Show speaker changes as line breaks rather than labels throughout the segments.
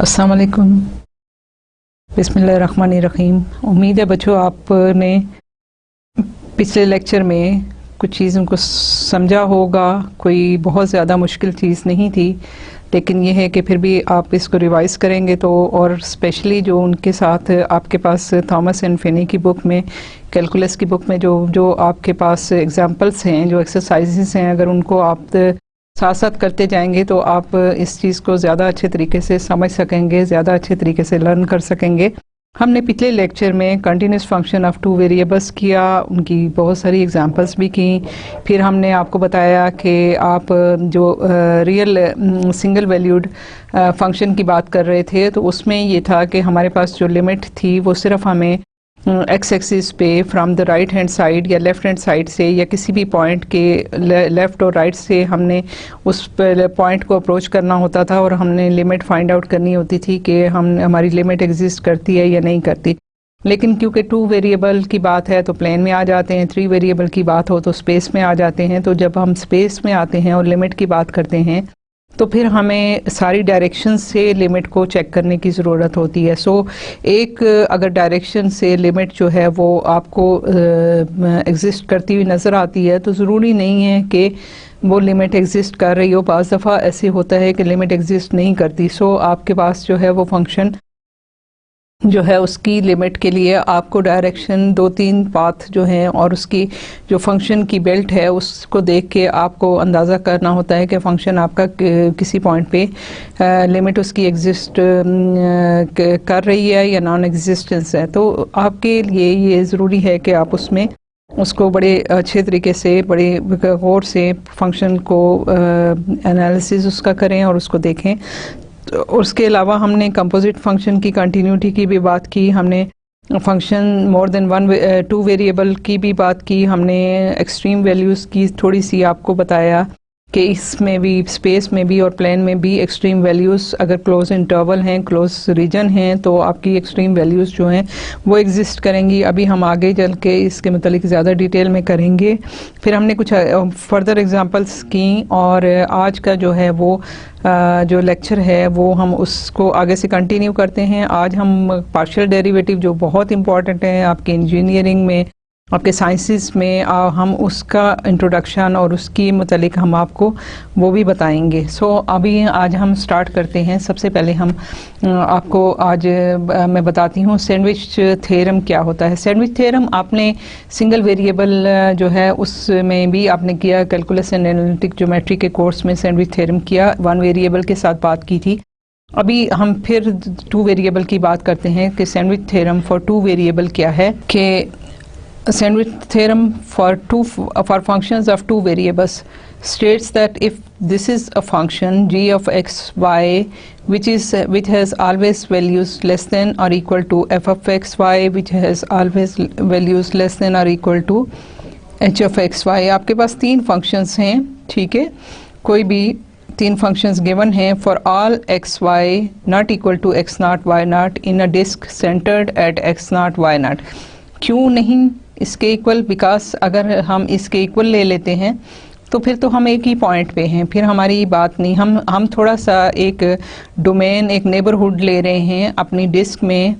अस्सलाम वालेकुम, बिस्मिल्लाहिर्रहमानिर्रहीम। उम्मीद है बच्चों आपने पिछले लेक्चर में कुछ चीज़ों को समझा होगा। कोई बहुत ज़्यादा मुश्किल चीज़ नहीं थी, लेकिन ये है कि फिर भी आप इसको रिवाइज़ करेंगे तो, और स्पेशली जो उनके साथ आपके पास थॉमस एंड फिनी की बुक में, कैलकुलस की बुक में जो आपके पास एग्जांपल्स हैं, जो एक्सरसाइजेस हैं, अगर उनको आप साथ साथ करते जाएंगे तो आप इस चीज़ को ज़्यादा अच्छे तरीके से समझ सकेंगे, ज़्यादा अच्छे तरीके से लर्न कर सकेंगे। हमने पिछले लेक्चर में continuous function of two variables किया, उनकी बहुत सारी एग्जांपल्स भी की। फिर हमने आपको बताया कि आप जो रियल सिंगल वैल्यूड फंक्शन की बात कर रहे थे, तो उसमें ये था कि हमारे पास जो लिमिट थी वो सिर्फ हमें एक्स एक्सिस पे from the right hand side या लेफ़्ट हैंड साइड से या किसी भी पॉइंट के लेफ़्ट और राइट से हमने उस पॉइंट को अप्रोच करना होता था, और हमने लिमिट फाइंड आउट करनी होती थी कि हमारी लिमिट एग्जिस्ट करती है या नहीं करती। लेकिन क्योंकि टू वेरिएबल की बात है तो प्लेन में आ जाते हैं, थ्री वेरिएबल की बात हो तो स्पेस में आ जाते हैं। तो जब हम स्पेस में आते हैं और लिमिट की बात करते हैं तो फिर हमें सारी डायरेक्शन से लिमिट को चेक करने की ज़रूरत होती है। सो एक अगर डायरेक्शन से लिमिट जो है वो आपको एग्जिस्ट करती हुई नज़र आती है तो ज़रूरी नहीं है कि वो लिमिट एग्जिस्ट कर रही हो। बाज़ दफ़ा ऐसे होता है कि लिमिट एग्जिस्ट नहीं करती। सो आपके पास जो है वो फंक्शन जो है उसकी लिमिट के लिए आपको डायरेक्शन दो तीन पाथ जो हैं और उसकी जो फंक्शन की बेल्ट है उसको देख के आपको अंदाज़ा करना होता है कि फ़ंक्शन आपका किसी पॉइंट पे लिमिट उसकी एग्जिस्ट कर रही है या नॉन एग्जिस्टेंस है। तो आपके लिए ये ज़रूरी है कि आप उसको बड़े अच्छे तरीके से, बड़े गौर से फंक्शन को एनालिसिस उसका करें और उसको देखें। उसके अलावा हमने कंपोजिट फंक्शन की कंटिन्यूटी की भी बात की, हमने function more than one two variable की भी बात की, हमने एक्सट्रीम वैल्यूज़ की थोड़ी सी आपको बताया कि इसमें भी, स्पेस में भी और प्लेन में भी एक्सट्रीम वैल्यूज़ अगर क्लोज इंटरवल हैं, क्लोज रीजन हैं, तो आपकी एक्सट्रीम वैल्यूज़ जो हैं वो एग्जिस्ट करेंगी। अभी हम आगे चल के इसके मतलब ज़्यादा डिटेल में करेंगे। फिर हमने कुछ फर्दर एग्जांपल्स की, और आज का जो है वो जो लेक्चर है वो हम उसको आगे से कंटिन्यू करते हैं। आज हम पार्शियल डेरिवेटिव जो बहुत इंपॉर्टेंट है आपके इंजीनियरिंग में, आपके साइंसेस में, हम उसका इंट्रोडक्शन और उसकी मतलब हम आपको वो भी बताएंगे। सो अभी आज हम स्टार्ट करते हैं। सबसे पहले हम आपको आज मैं बताती हूँ सैंडविच थ्योरम क्या होता है। सैंडविच थ्योरम आपने सिंगल वेरिएबल जो है उसमें भी आपने किया, कैलकुलस एंड एनालिटिक ज्योमेट्री के कोर्स में सैंडविच थ्योरम किया, वन वेरिएबल के साथ बात की थी। अभी हम फिर टू वेरिएबल की बात करते हैं कि sandwich theorem for two variable क्या है। कि sandwich theorem for functions of two variables states that if this is a function g of x y which has always values less than or equal to f of x y which has always values less than or equal to h of x y। आपके पास तीन functions हैं, ठीक है, कोई भी तीन functions given हैं for all x y not equal to x not y not in a disc centred at x not y not. क्यों नहीं इसके इक्वल? बिकॉज अगर हम इसके इक्वल ले लेते हैं तो फिर तो हम एक ही पॉइंट पे हैं, फिर हमारी बात नहीं। हम थोड़ा सा एक डोमेन, एक नेबरहुड ले रहे हैं अपनी डिस्क में।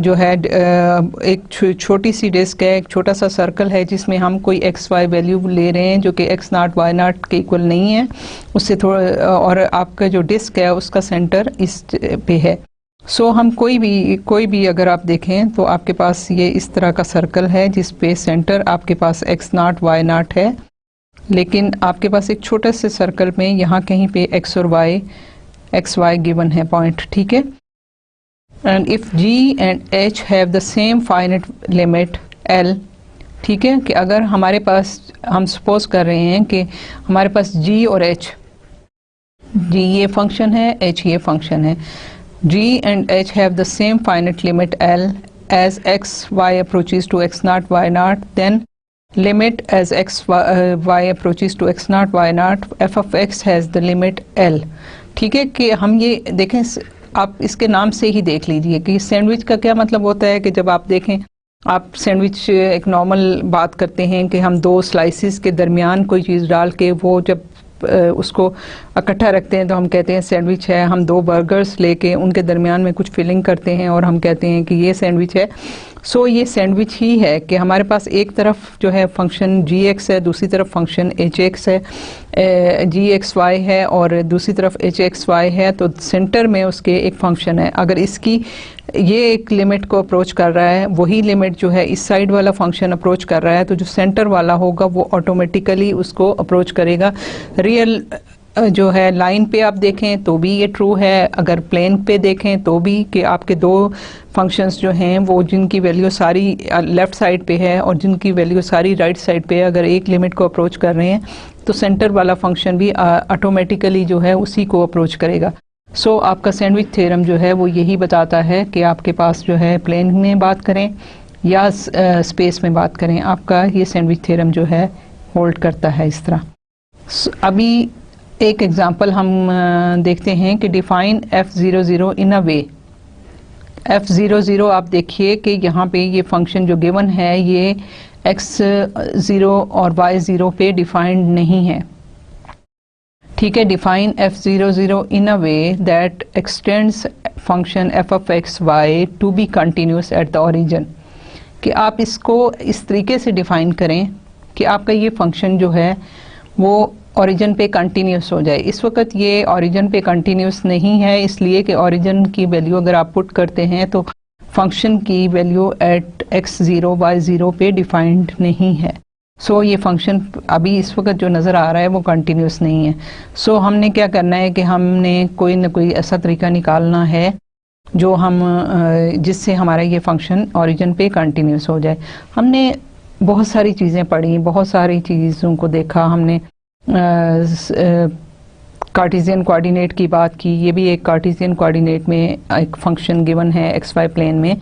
जो है एक छोटी सी डिस्क है, एक छोटा सा सर्कल है जिसमें हम कोई एक्स वाई वैल्यू ले रहे हैं जो कि एक्स नॉट वाई नॉट के इक्वल नहीं है उससे थोड़ा, और आपका जो डिस्क है उसका सेंटर इस पे है। सो हम कोई भी अगर आप देखें तो आपके पास ये इस तरह का सर्कल है जिस पे सेंटर आपके पास एक्स नॉट वाई नॉट है, लेकिन आपके पास एक छोटे से सर्कल में यहाँ कहीं पे एक्स और वाई, एक्स वाई गिवन है पॉइंट, ठीक है। And if g and h have the same finite limit L, ठीक है, कि अगर हमारे पास, हम सपोज कर रहे हैं कि हमारे पास जी और एच, जी ये फंक्शन है, एच ये फंक्शन है, g and h have the same finite limit L as x y approaches to x naught y naught, then limit as x y approaches to x naught y naught f of x has the limit L। ठीक है, कि हम ये देखें, आप इसके नाम से ही देख लीजिए कि सैंडविच का क्या मतलब होता है। कि जब आप देखें, आप सैंडविच एक नॉर्मल बात करते हैं कि हम दो स्लाइसिस के दरमियान कोई चीज़ डाल के वो जब उसको इकट्ठा रखते हैं तो हम कहते हैं सैंडविच है। हम दो बर्गर्स लेके उनके दरमियान में कुछ फिलिंग करते हैं और हम कहते हैं कि ये सैंडविच है। सो ये सैंडविच ही है कि हमारे पास एक तरफ जो है फंक्शन gx है, दूसरी तरफ फंक्शन hx है, gxy है और दूसरी तरफ hxy है। तो सेंटर में उसके एक फंक्शन है। अगर इसकी ये एक लिमिट को अप्रोच कर रहा है, वही लिमिट जो है इस साइड वाला फंक्शन अप्रोच कर रहा है, तो जो सेंटर वाला होगा वो ऑटोमेटिकली उसको अप्रोच करेगा। रियल जो है लाइन पे आप देखें तो भी ये ट्रू है, अगर प्लेन पे देखें तो भी, कि आपके दो फंक्शंस जो हैं वो जिनकी वैल्यू सारी लेफ़्ट साइड पे है और जिनकी वैल्यू सारी राइट साइड पे है, अगर एक लिमिट को अप्रोच कर रहे हैं तो सेंटर वाला फंक्शन भी ऑटोमेटिकली जो है उसी को अप्रोच करेगा। सो आपका सैंडविच थ्योरम जो है वो यही बताता है कि आपके पास जो है प्लेन में बात करें या स्पेस में बात करें, आपका ये सैंडविच थ्योरम जो है होल्ड करता है इस तरह। अभी एक एग्जांपल हम देखते हैं कि define f00 in a way. f00 आप देखिए कि यहाँ पे ये फंक्शन जो गिवन है ये x0 और y0 पे डिफाइंड नहीं है। ठीक है, define f00 in a way that extends function f of x y to be continuous at the origin. कि आप इसको इस तरीके से डिफाइन करें कि आपका ये फंक्शन जो है वो ओरिजिन पे कंटिन्यूस हो जाए। इस वक्त ये ओरिजिन पे कंटिन्यूस नहीं है, इसलिए कि ओरिजिन की वैल्यू अगर आप पुट करते हैं तो फंक्शन की वैल्यू एट x0 y0 पे डिफाइंड नहीं है। सो ये फंक्शन अभी इस वक्त जो नज़र आ रहा है वो कंटिन्यूस नहीं है। सो हमने क्या करना है कि हमने कोई ना कोई ऐसा तरीका निकालना है जो हम जिससे हमारा ये फंक्शन ओरिजिन पे कंटिन्यूस हो जाए। हमने बहुत सारी चीज़ें पढ़ी, बहुत सारी चीज़ों को देखा, हमने कार्टेशियन कोऑर्डिनेट की बात की। ये भी एक कार्टेशियन कोऑर्डिनेट में एक फंक्शन गिवन है XY प्लेन में।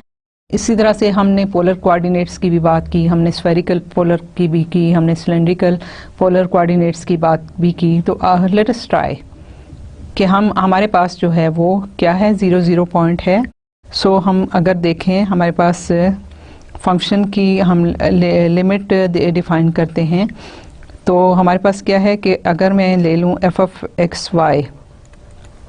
इसी तरह से हमने पोलर कोऑर्डिनेट्स की भी बात की, हमने स्फेरिकल पोलर की भी की, हमने सिलेंड्रिकल पोलर कोऑर्डिनेट्स की बात भी की। तो लेट अस ट्राई कि हमारे पास जो है वो क्या है, 0 पॉइंट है। सो हम अगर देखें हमारे पास फंक्शन की हम लिमिट डिफाइन करते हैं तो हमारे पास क्या है कि अगर मैं ले लूँ f of x y,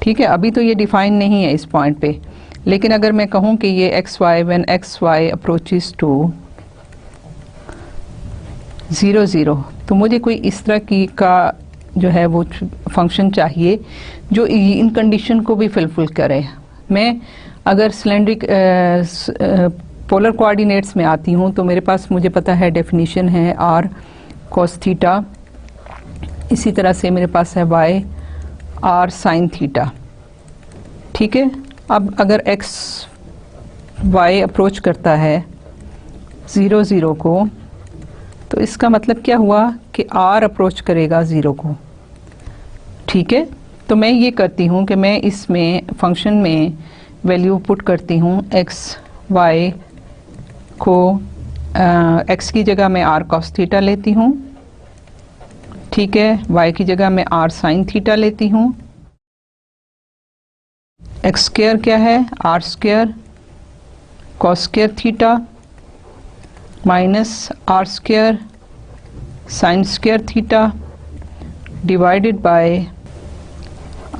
ठीक है, अभी तो ये डिफाइन नहीं है इस पॉइंट पे, लेकिन अगर मैं कहूँ कि ये x y when x y approaches to 0 0, तो मुझे कोई इस तरह की का जो है वो फंक्शन चाहिए जो इन कंडीशन को भी फुलफिल करे। मैं अगर सिलेंड्रिक पोलर कोऑर्डिनेट्स में आती हूँ तो मेरे पास मुझे पता है डेफिनेशन है r cos थीटा, इसी तरह से मेरे पास है y r sin थीटा। ठीक है, अब अगर x y अप्रोच करता है 0 0 को तो इसका मतलब क्या हुआ कि r अप्रोच करेगा 0 को। ठीक है, तो मैं ये करती हूँ कि मैं इसमें फंक्शन में वैल्यू पुट करती हूँ x y को x की जगह मैं r cos थीटा लेती हूँ, ठीक है, y की जगह मैं r sin थीटा लेती हूँ। x स्क्वायर क्या है, r square cos square theta minus r square sin square theta divided bye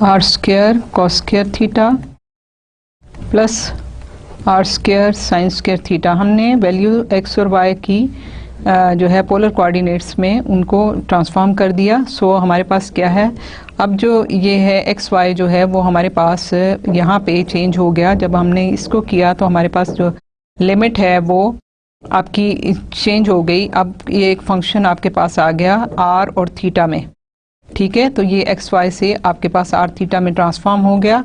r square cos square theta plus r square sin square theta. हमने वैल्यू x और y की जो है polar coordinates में उनको transform कर दिया। सो हमारे पास क्या है, अब जो ये है x y जो है वो हमारे पास यहाँ पे चेंज हो गया। जब हमने इसको किया तो हमारे पास जो लिमिट है वो आपकी चेंज हो गई। अब ये एक फंक्शन आपके पास आ गया r और थीटा में। ठीक है, तो ये x y से आपके पास r थीटा में ट्रांसफॉर्म हो गया।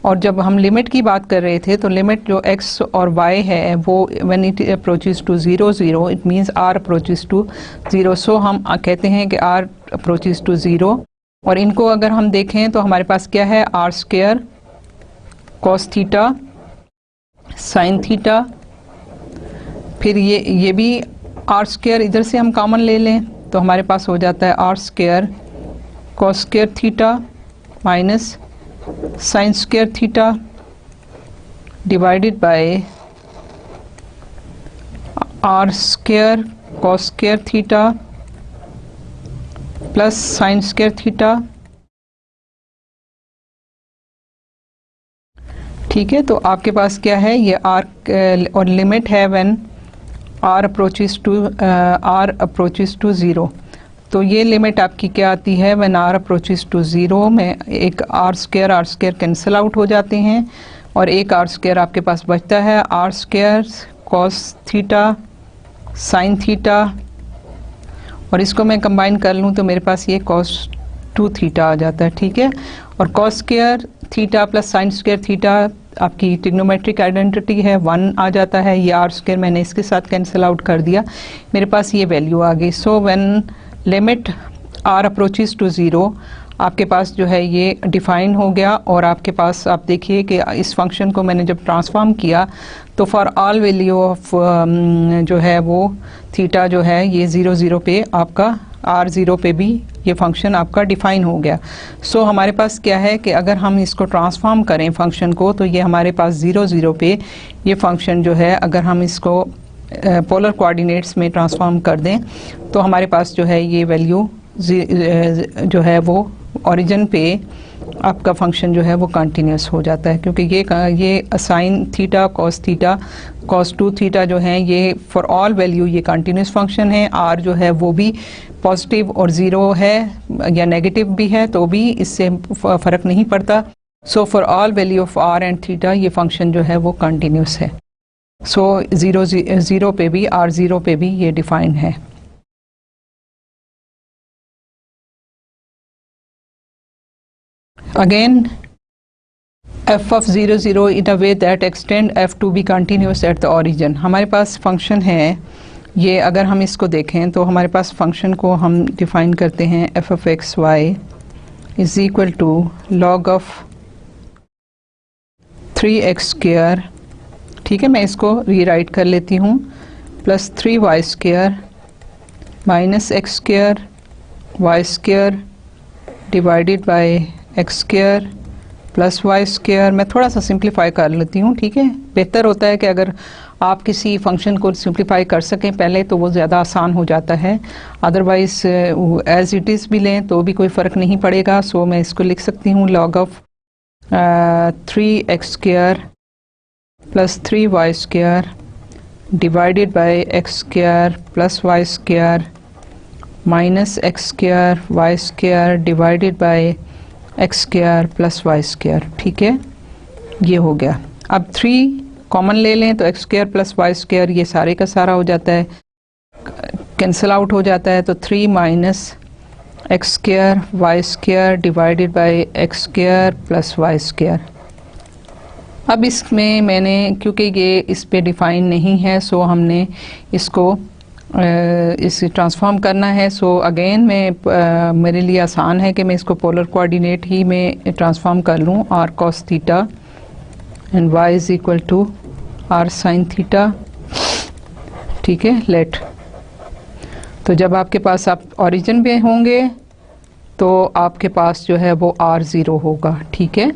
और जब हम लिमिट की बात कर रहे थे तो लिमिट जो x और y है वो when it approaches to 0 0 it means r approaches to 0। So हम कहते हैं कि r अप्रोचेस टू 0। और इनको अगर हम देखें तो हमारे पास क्या है, r square cos theta sin theta, फिर ये भी r स्क्वायर इधर से हम कॉमन ले लें तो हमारे पास हो जाता है r square cos square theta minus sin square theta divided bye r square cos square theta plus sine square theta, ठीक है। तो आपके पास क्या है, ये आर और लिमिट है when r approaches to zero. तो ये लिमिट आपकी क्या आती है, when r approaches to zero में एक आर स्क्वायर कैंसिल आउट हो जाते हैं और एक आर स्क्वायर आपके पास बचता है, r square cos theta sine theta, और इसको मैं कंबाइन कर लूँ तो मेरे पास ये कॉस 2 थीटा आ जाता है, ठीक है। और cos square theta plus sine square theta आपकी ट्रिग्नोमेट्रिक आइडेंटिटी है, 1 आ जाता है। ये आर स्क्वायर मैंने इसके साथ कैंसिल आउट कर दिया, मेरे पास ये वैल्यू आ गई। So when limit r approaches to zero, आपके पास जो है ये डिफाइन हो गया। और आपके पास आप देखिए कि इस फंक्शन को मैंने जब ट्रांसफॉर्म किया तो फॉर ऑल वैल्यू ऑफ जो है वो थीटा जो है ये 0 0 पे आपका आर 0 पे भी ये फंक्शन आपका डिफाइन हो गया। सो हमारे पास क्या है कि अगर हम इसको ट्रांसफॉर्म करें फंक्शन को, तो ये हमारे पास 0 0 पे ये फंक्शन जो है अगर हम इसको पोलर कोऑर्डिनेट्स में ट्रांसफॉर्म कर दें तो हमारे पास जो है ये वैल्यू जो है वो ओरिजिन पे आपका फंक्शन जो है वो कंटिन्यूस हो जाता है, क्योंकि ये साइन थीटा कॉस 2 थीटा जो है ये फॉर ऑल वैल्यू ये कंटिन्यूस फंक्शन है। आर जो है वो भी पॉजिटिव और ज़ीरो है या नेगेटिव भी है तो भी इससे फ़र्क नहीं पड़ता। So for all value of r and theta ये फंक्शन जो है वो कंटिन्यूस है। सो 0 0 पे भी आर 0 पे भी ये डिफाइन है। Again, f of 0 0 in a way that extend f to be continuous at the origin। हमारे पास फंक्शन है ये, अगर हम इसको देखें तो हमारे पास फंक्शन को हम डिफाइन करते हैं f of x y is equal to log of 3x square, ठीक है। मैं इसको रीराइट कर लेती हूँ, plus 3y square minus x square y square divided by x square plus y square. मैं थोड़ा सा सिंप्लीफाई कर लेती हूँ, ठीक है। बेहतर होता है कि अगर आप किसी फंक्शन को सिंप्लीफाई कर सकें पहले तो वो ज़्यादा आसान हो जाता है, अदरवाइज एज इट इज़ भी लें तो भी कोई फ़र्क नहीं पड़ेगा। सो मैं इसको लिख सकती हूँ log of 3x square plus 3y square divided by x square plus y square minus x square y square divided by x square plus y square, ठीक है। ये हो गया। अब 3 कॉमन ले लें तो x square plus y square ये सारे का सारा हो जाता है, कैंसिल आउट हो जाता है। तो 3 minus x square y square divided by x square plus y square. अब इसमें मैंने क्योंकि ये इस पे डिफाइन नहीं है सो हमने इसको इसे ट्रांसफॉर्म करना है। सो अगेन मैं मेरे लिए आसान है कि मैं इसको पोलर कोऑर्डिनेट ही में ट्रांसफॉर्म कर लूँ, r cos theta and y is equal to r sine theta, ठीक है। लेट, तो जब आपके पास आप ओरिजिन पे होंगे तो आपके पास जो है वो आर 0 होगा, ठीक है।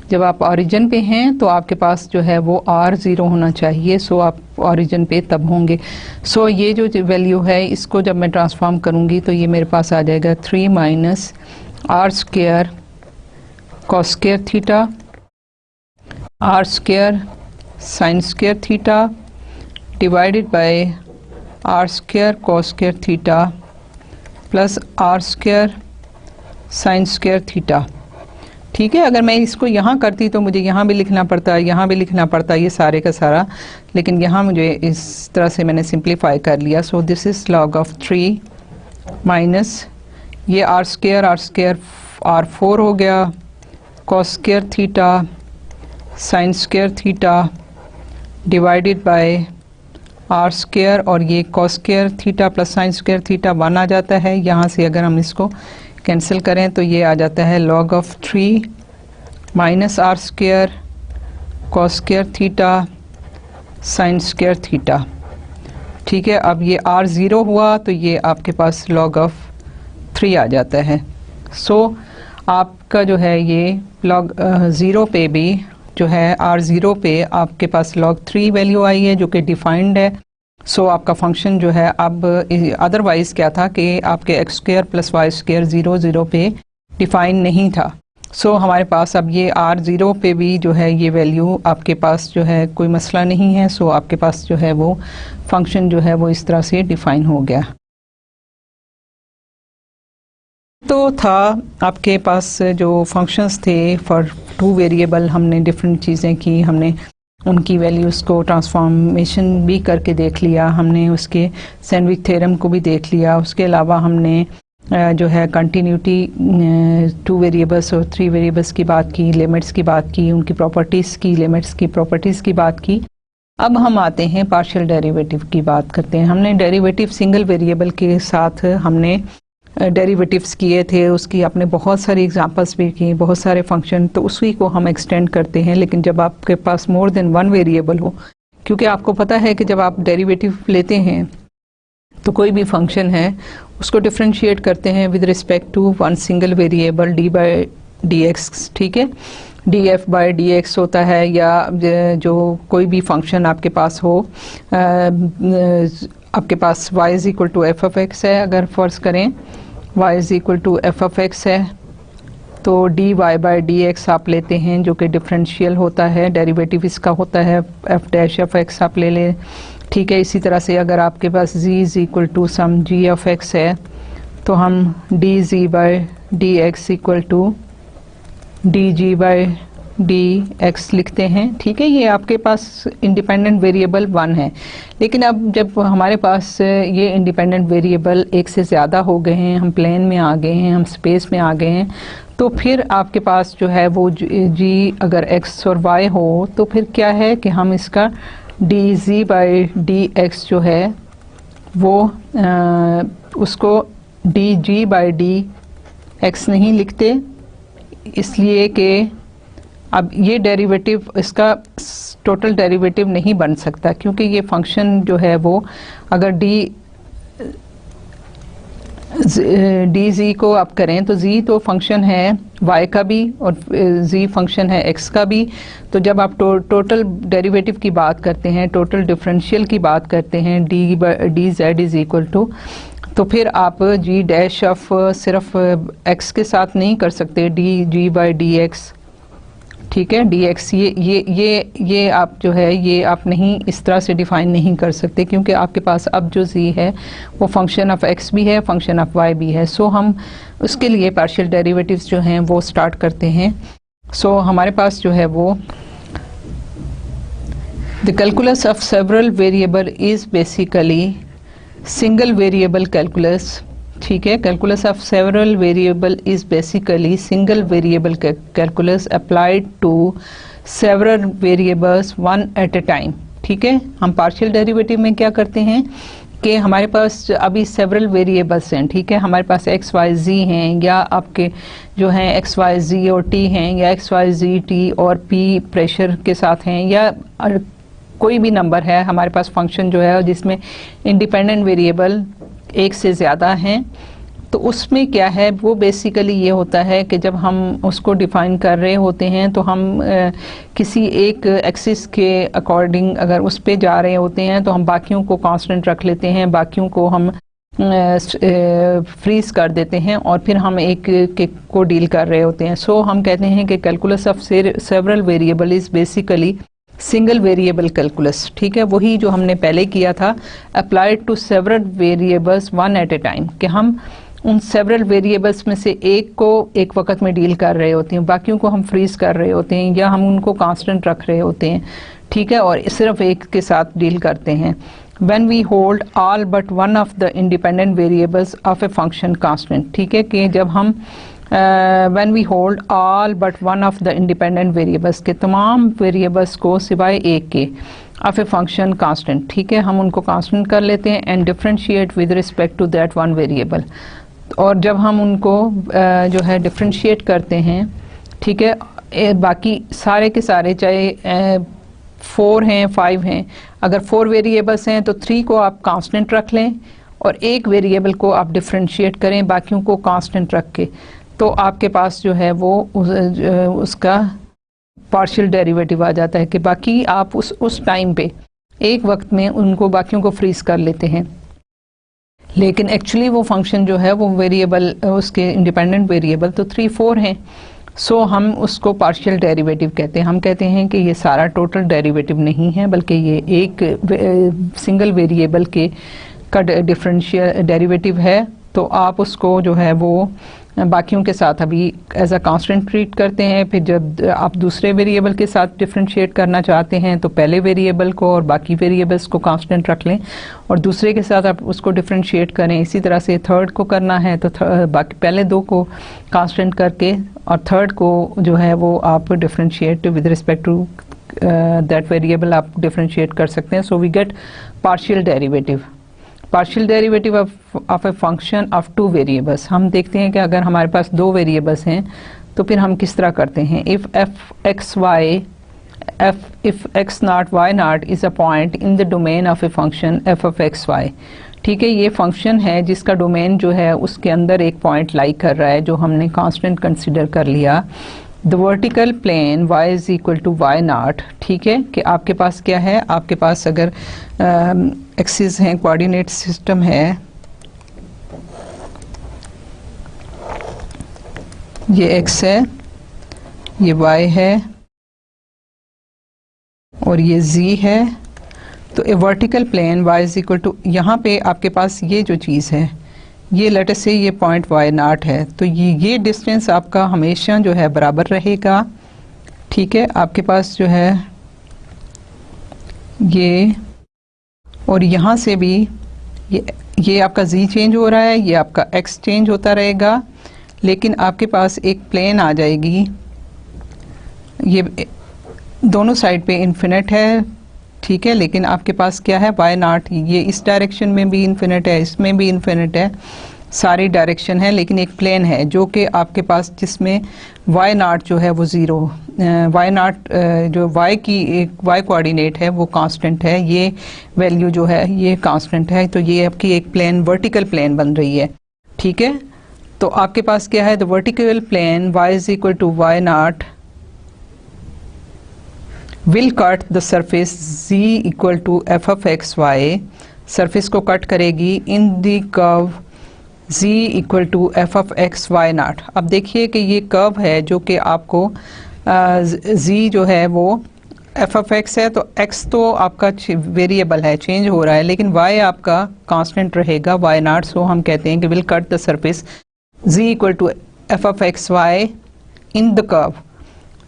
जब आप ओरिजिन पे हैं तो आपके पास जो है वो आर 0 होना चाहिए, सो आप ओरिजिन पे तब होंगे। सो ये जो वैल्यू है इसको जब मैं ट्रांसफॉर्म करूँगी तो ये मेरे पास आ जाएगा 3 minus r square cos square theta r square sine square theta divided by r square cos square theta plus r square sine square theta, ठीक है। अगर मैं इसको यहाँ करती तो मुझे यहाँ भी लिखना पड़ता, यहाँ भी लिखना पड़ता, ये सारे का सारा, लेकिन यहाँ मुझे इस तरह से मैंने सिंप्लीफाई कर लिया। So this is log of 3 minus ये आर स्क्वायर आर 4 हो गया cos square theta sine square theta divided by r square और ये cos square theta plus sine square theta 1 आ जाता है। यहाँ से अगर हम इसको कैंसिल करें तो ये आ जाता है log of 3 minus r square cos square theta sine square theta, ठीक है। अब ये आर 0 हुआ तो ये आपके पास log ऑफ 3 आ जाता है। सो आपका जो है ये log 0 पे भी जो है आर 0 पे आपके पास log 3 वैल्यू आई है जो कि डिफाइंड है। सो आपका फंक्शन जो है अब अदरवाइज क्या था कि आपके x square plus y square 0 0 पे डिफाइन नहीं था। सो हमारे पास अब ये r 0 पे भी जो है ये वैल्यू आपके पास जो है कोई मसला नहीं है। सो आपके पास जो है वो फंक्शन जो है वो इस तरह से डिफाइन हो गया। तो था आपके पास जो फंक्शंस थे फॉर 2 वेरिएबल, हमने डिफरेंट चीज़ें की, हमने उनकी वैल्यूज़ को ट्रांसफॉर्मेशन भी करके देख लिया, हमने उसके सैंडविच थ्योरम को भी देख लिया। उसके अलावा हमने जो है कंटिन्यूटी 2 वेरिएबल्स और 3 वेरिएबल्स की बात की, लिमिट्स की बात की, उनकी प्रॉपर्टीज़ की, लिमिट्स की प्रॉपर्टीज़ की बात की। अब हम आते हैं पार्शियल डेरिवेटिव की बात करते हैं। हमने डेरिवेटिव सिंगल वेरिएबल के साथ हमने डेरिवेटिव्स किए थे, उसकी आपने बहुत सारी एग्जांपल्स भी की, बहुत सारे फंक्शन, तो उसी को हम एक्सटेंड करते हैं। लेकिन जब आपके पास मोर देन 1 वेरिएबल हो, क्योंकि आपको पता है कि जब आप डेरिवेटिव लेते हैं तो कोई भी फंक्शन है उसको डिफ्रेंशिएट करते हैं with respect to one single variable d by D x, ठीक है। D F by D x होता है, या जो कोई भी फंक्शन आपके पास हो, आपके पास y is equal to f of x है, अगर फर्ज करें y is equal to f of x है तो d y by D x आप लेते हैं जो कि डिफरेंशियल होता है, डेरिवेटिव इसका होता है एफ डैश ऑफ एक्स आप ले लें, ठीक है। इसी तरह से अगर आपके पास z is equal to some g of x है तो हम d g by D x equal to d g by D x लिखते हैं, ठीक है। ये आपके पास इंडिपेंडेंट वेरिएबल 1 है। लेकिन अब जब हमारे पास ये इंडिपेंडेंट वेरिएबल एक से ज़्यादा हो गए हैं, हम प्लेन में आ गए हैं, हम स्पेस में आ गए हैं, तो फिर आपके पास जो है वो जी अगर x और y हो तो फिर क्या है कि हम इसका D g by D x जो है वो उसको D g by D x नहीं लिखते, इसलिए कि अब ये डेरिवेटिव इसका टोटल डेरिवेटिव नहीं बन सकता, क्योंकि ये फंक्शन जो है वो अगर डी जी को आप करें तो जी तो फंक्शन है y का भी और जी फंक्शन है x का भी। तो जब आप टोटल डेरिवेटिव की बात करते हैं, टोटल डिफरेंशियल की बात करते हैं, d z is equal to, तो फिर आप जी डैश ऑफ सिर्फ x के साथ नहीं कर सकते, d g by D x, ठीक है। डी एक्स ये आप जो है ये आप नहीं इस तरह से डिफाइन नहीं कर सकते, क्योंकि आपके पास अब जो z है वो फंक्शन ऑफ x भी है, फंक्शन ऑफ y भी है। सो हम उसके लिए पार्शियल डेरिवेटिव्स जो हैं वो स्टार्ट करते हैं। सो हमारे पास जो है वो the calculus of several variable is basically single variable calculus, ठीक है। Calculus of several variable is basically single variable calculus applied to several variables one at a time, ठीक है। हम पार्शियल डेरिवेटिव में क्या करते हैं कि हमारे पास अभी सेवरल वेरिएबल्स हैं, ठीक है। हमारे पास एक्स वाई जी हैं, या आपके जो हैं एक्स वाई जी और टी हैं, या एक्स वाई जी टी और पी प्रेशर के साथ हैं, या कोई भी नंबर है हमारे पास फंक्शन जो है जिसमें इंडिपेंडेंट वेरिएबल एक से ज़्यादा हैं। तो उसमें क्या है वो बेसिकली ये होता है कि जब हम उसको डिफ़ाइन कर रहे होते हैं तो हम किसी एक एक्सिस के अकॉर्डिंग अगर उस पे जा रहे होते हैं तो हम बाकियों को कांस्टेंट रख लेते हैं, बाकियों को हम फ्रीज कर देते हैं और फिर हम एक के को डील कर रहे होते हैं। सो हम कहते हैं कि calculus of several variable is basically single variable calculus, ठीक है। वही जो हमने पहले किया था, applied to several variables one at a time, कि हम उन सेवरल वेरिएबल्स में से एक को एक वक्त में डील कर रहे होते हैं, बाकियों को हम फ्रीज कर रहे होते हैं या हम उनको कांस्टेंट रख रहे होते हैं, ठीक है, और सिर्फ एक के साथ डील करते हैं। When we hold all but one of the independent variables of a function constant, ठीक है, कि जब हम when we hold all but one of the independent variables, के तमाम वेरिएबल्स को सिवाय एक के of a function constant, ठीक है, हम उनको कांस्टेंट कर लेते हैं and differentiate with respect to that one variable। और जब हम उनको जो है डिफ्रेंशिएट करते हैं, ठीक है, बाकी सारे के सारे चाहे 4 हैं 5 हैं, अगर 4 वेरिएबल्स हैं तो 3 को आप कांस्टेंट रख लें और एक वेरिएबल को आप डिफ्रेंशिएट करें बाकियों को कांस्टेंट रख के, तो आपके पास जो है वो उसका पार्शियल डेरिवेटिव आ जाता है कि बाकी आप उस टाइम पे एक वक्त में उनको बाकियों को फ्रीज कर लेते हैं, लेकिन एक्चुअली वो फंक्शन जो है वो वेरिएबल, उसके इंडिपेंडेंट वेरिएबल तो 3 4 हैं। सो हम उसको पार्शियल डेरिवेटिव कहते हैं। हम कहते हैं कि ये सारा टोटल डेरिवेटिव नहीं है, बल्कि ये एक सिंगल वेरिएबल के का डिफरेंशियल डेरिवेटिव है। तो आप उसको जो है वो बाकियों के साथ अभी एज अ कांस्टेंट ट्रीट करते हैं। फिर जब आप दूसरे वेरिएबल के साथ डिफरेंशिएट करना चाहते हैं तो पहले वेरिएबल को और बाकी वेरिएबल्स को कांस्टेंट रख लें और दूसरे के साथ आप उसको डिफरेंशिएट करें। इसी तरह से थर्ड को करना है तो बाकी पहले दो को कांस्टेंट करके और थर्ड को जो है वो आप differentiate with respect to that variable आप डिफरेंशिएट कर सकते हैं। So we get partial derivative. Partial derivative of a function of 2 variables. हम देखते हैं कि अगर हमारे पास 2 वेरिएबल्स हैं तो फिर हम किस तरह करते हैं। If x not y not is a point in the domain of a function f of x y। ठीक है, ये फंक्शन है जिसका डोमेन जो है उसके अंदर एक पॉइंट लाई कर रहा है जो हमने कांस्टेंट कंसिडर कर लिया। The vertical plane y is equal to y naught. ठीक है, कि आपके पास क्या है, आपके पास अगर एक्सिस हैं, कोऑर्डिनेट सिस्टम है, ये x है, ये y है और ये z है। तो a vertical plane y is equal to, यहाँ पे आपके पास ये जो चीज़ है ये लेट अस से ये पॉइंट y नॉट है, तो ये डिस्टेंस आपका हमेशा जो है बराबर रहेगा। ठीक है, आपके पास जो है ये, और यहाँ से भी ये आपका z चेंज हो रहा है, ये आपका x चेंज होता रहेगा, लेकिन आपके पास एक प्लेन आ जाएगी, ये दोनों साइड पे इन्फिनिट है। ठीक है, लेकिन आपके पास क्या है, y नॉट, ये इस डायरेक्शन में भी इन्फिनिट है, इसमें भी इन्फिनिट है, सारी डायरेक्शन है, लेकिन एक प्लेन है जो कि आपके पास जिसमें y नॉट जो है वो 0, y नॉट जो y की एक y कोऑर्डिनेट है वो कांस्टेंट है, ये वैल्यू जो है ये कांस्टेंट है। तो ये आपकी एक प्लेन, वर्टिकल प्लेन बन रही है। ठीक है, तो आपके पास क्या है, the vertical plane y is equal to y naught will cut the surface z equal to f of x y। Surface को कट करेगी in the curve z equal to f of x y not. अब देखिए कि ये curve है जो कि आपको z जो है वो f of x है, तो x तो आपका वेरिएबल है, चेंज हो रहा है, लेकिन y आपका कांस्टेंट रहेगा y नॉट। सो हम कहते हैं कि will cut the surface z equal to f of x y in the curve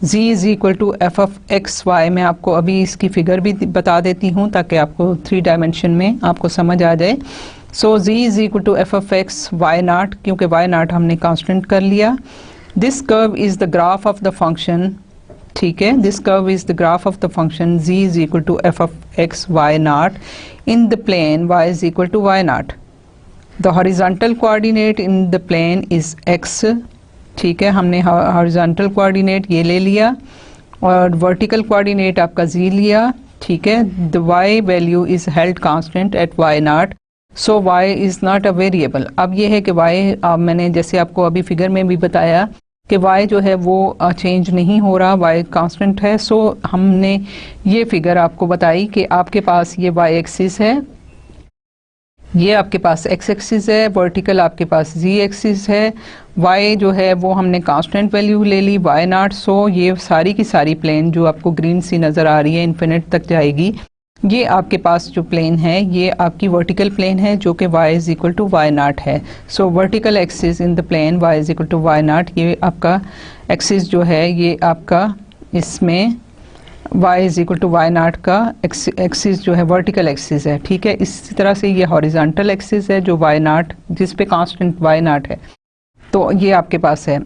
z is equal to f of x y. मैं आपको अभी इसकी फिगर भी बता देती हूँ ताकि आपको 3 डायमेंशन में आपको समझ आ जाए। So z is equal to f of x y naught, क्योंकि वाई नॉट हमने कांस्टेंट कर लिया। This curve is the graph of the function. ठीक है, this curve is the graph of the function z is equal to f of x y not in the plane y is equal to Y naught. The horizontal coordinate in the plane is x। ठीक है, हमने horizontal coordinate ये ले लिया और vertical coordinate आपका z लिया। ठीक है, the y value is held constant eight y not, so y is not a variable. अब ये है कि y मैंने जैसे आपको अभी फिगर में भी बताया कि y जो है वो चेंज नहीं हो रहा, y कांस्टेंट है। सो हमने ये फिगर आपको बताई कि आपके पास ये y एक्सिस है, ये आपके पास x एक्सिस है, वर्टिकल आपके पास z एक्सिस है, y जो है वो हमने कांस्टेंट वैल्यू ले ली y नॉट। सो ये सारी की सारी प्लेन जो आपको ग्रीन सी नज़र आ रही है इन्फिनिट तक जाएगी, ये आपके पास जो प्लेन है ये आपकी वर्टिकल प्लेन है जो कि y is equal to Y naught है। So vertical axis in the plane y is equal to Y naught, ये आपका एक्सिस जो है ये आपका इसमें y is equal to Y naught का एक्सिस जो है वर्टिकल एक्सिस है। ठीक है, इसी तरह से ये हॉरिजॉन्टल एक्सिस है जो y नॉट, जिस पे कांस्टेंट y नॉट है। तो ये आपके पास है।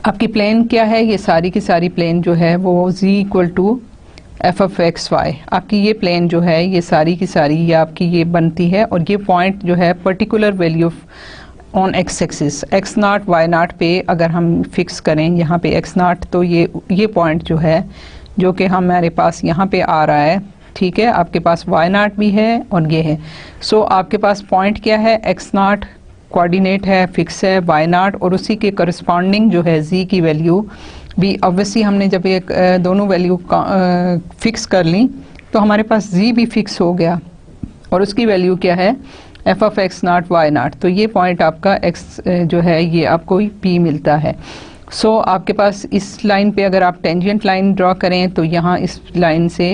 आपकी प्लेन क्या है, ये सारी की सारी प्लेन जो है वो z equal to f of x y. आपकी ये प्लेन जो है ये सारी की सारी ये आपकी ये बनती है, और ये पॉइंट जो है particular value on x axis x not y naught पे अगर हम फिक्स करें यहाँ पे एक्स नॉट, तो ये पॉइंट जो है जो कि हमारे पास यहाँ पे आ रहा है। ठीक है, आपके पास वाई नॉट भी है और ये है। सो आपके पास पॉइंट क्या है, एक्स नॉट कोऑर्डिनेट है, फिक्स है, वाई नॉट, और उसी के करस्पॉन्डिंग जो है z की वैल्यू भी ऑब्वियसली हमने जब एक दोनों वैल्यू फिक्स कर ली तो हमारे पास z भी फिक्स हो गया और उसकी वैल्यू क्या है, f of x not y naught. तो ये पॉइंट आपका x जो है ये आपको p मिलता है। सो आपके पास इस लाइन पे अगर आप टेंजेंट लाइन ड्रॉ करें तो यहाँ इस लाइन से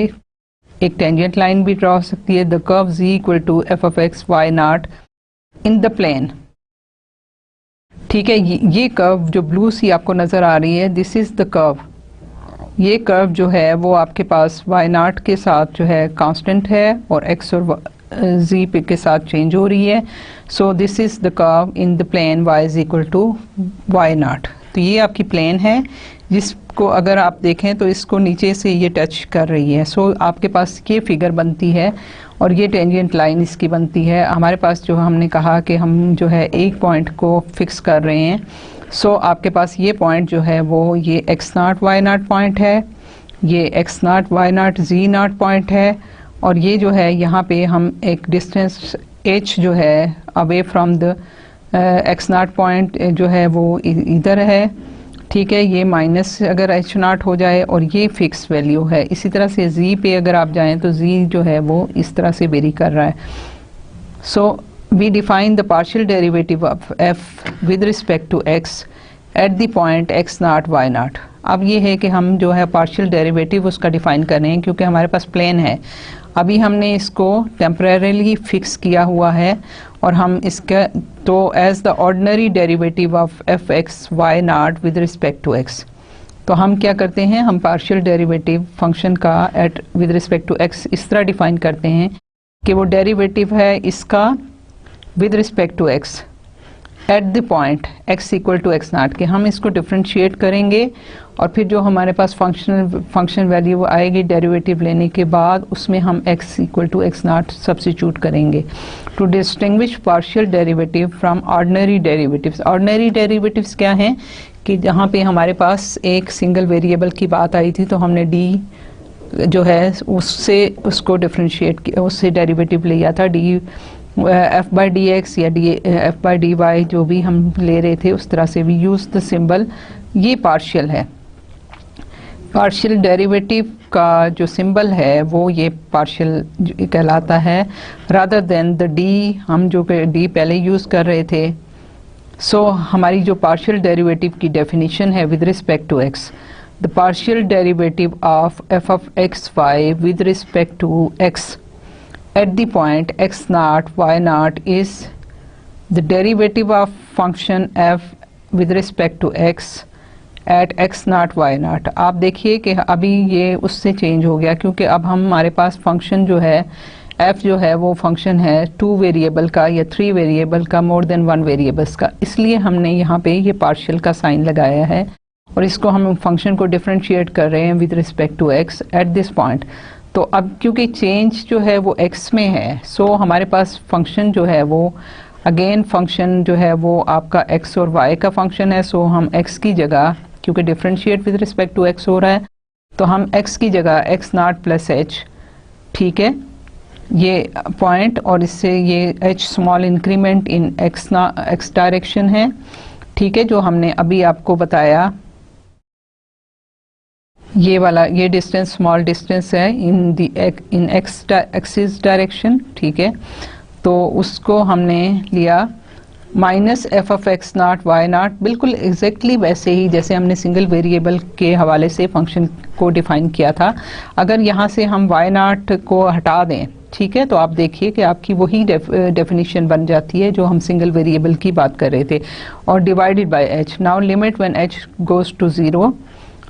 एक टेंजेंट लाइन भी ड्रॉ हो सकती है। The curve z equal to f of x y not in the plane. ठीक है, ये कर्व जो ब्लू सी आपको नज़र आ रही है, दिस इज़ द कर्व। ये कर्व जो है वो आपके पास वाई नॉट के साथ जो है कांस्टेंट है और x और z पे के साथ चेंज हो रही है। So this is the curve in the plane y is equal to Y naught. तो ये आपकी प्लेन है जिसको अगर आप देखें तो इसको नीचे से ये टच कर रही है। सो आपके पास ये फिगर बनती है और ये टेंजेंट लाइन इसकी बनती है। हमारे पास जो हमने कहा कि हम जो है एक पॉइंट को फिक्स कर रहे हैं। सो आपके पास ये पॉइंट जो है वो ये x not y naught point है, ये x not y naught z naught point है और ये जो है यहाँ पे हम एक डिस्टेंस h जो है away from the x not point जो है वो इधर है। ठीक है, ये माइनस अगर h नॉट हो जाए और ये फिक्स वैल्यू है। इसी तरह से z पे अगर आप जाएं तो z जो है वो इस तरह से वेरी कर रहा है। सो we define the partial derivative of f with respect to x at the point x naught y naught। अब ये है कि हम जो है पार्शियल डेरिवेटिव उसका डिफाइन कर रहे हैं क्योंकि हमारे पास प्लेन है। अभी हमने इसको टेम्परेरीली फिक्स किया हुआ है और हम इसका तो as the ordinary derivative of f x y naught with respect to x. तो हम क्या करते हैं, हम पार्शियल डेरिवेटिव फंक्शन का at with respect to x इस तरह डिफाइन करते हैं कि वो डेरिवेटिव है इसका with respect to x at the point x equal to x naught के हम इसको डिफ्रेंशिएट करेंगे और फिर जो हमारे पास फंक्शन वैल्यू आएगी डेरिवेटिव लेने के बाद उसमें हम x equal to x naught substitute करेंगे to distinguish partial derivative from ordinary derivatives. Ordinary derivatives क्या हैं कि जहाँ पे हमारे पास एक सिंगल वेरिएबल की बात आई थी तो हमने d जो है उससे उसको डिफ्रेंशिएट किया, उससे डेरिवेटिव लिया था d F by D X या D F by D Y जो भी हम ले रहे थे उस तरह से वी यूज़ द सिंबल। ये पार्शियल है, पार्शियल डेरिवेटिव का जो सिंबल है वो ये पार्शियल कहलाता है रादर देन द डी हम जो डी पहले यूज़ कर रहे थे। सो हमारी जो पार्शियल डेरिवेटिव की डेफिनेशन है with respect to x, the partial derivative of f of x y with respect to x at the point x naught y naught is the derivative of function f with respect to x at x naught y naught। आप देखिए कि अभी ये उससे change हो गया क्योंकि अब हमारे पास फंक्शन जो है f जो है वो फंक्शन है 2 वेरिएबल का या 3 वेरिएबल का, मोर देन 1 वेरिएबल्स का, इसलिए हमने यहाँ पे ये पार्शियल का साइन लगाया है और इसको हम फंक्शन को डिफ्रेंशिएट कर रहे हैं with respect to x at this point. तो अब क्योंकि चेंज जो है वो x में है सो हमारे पास फंक्शन जो है वो अगेन फंक्शन जो है वो आपका x और y का फंक्शन है। सो हम x की जगह क्योंकि differentiate with respect to x हो रहा है तो हम x की जगह x नॉट प्लस h, ठीक है, ये पॉइंट और इससे ये h small increment in x direction है, ठीक है, जो हमने अभी आपको बताया। ये वाला ये डिस्टेंस स्मॉल डिस्टेंस है इन एक्सिस डायरेक्शन, ठीक है। तो उसको हमने लिया minus f of x not y naught, बिल्कुल एग्जैक्टली वैसे ही जैसे हमने सिंगल वेरिएबल के हवाले से फंक्शन को डिफाइन किया था। अगर यहाँ से हम वाई नॉट को हटा दें, ठीक है, तो आप देखिए कि आपकी वही डेफिनेशन बन जाती है जो हम सिंगल वेरिएबल की बात कर रहे थे और divided by h. Now limit when h goes to 0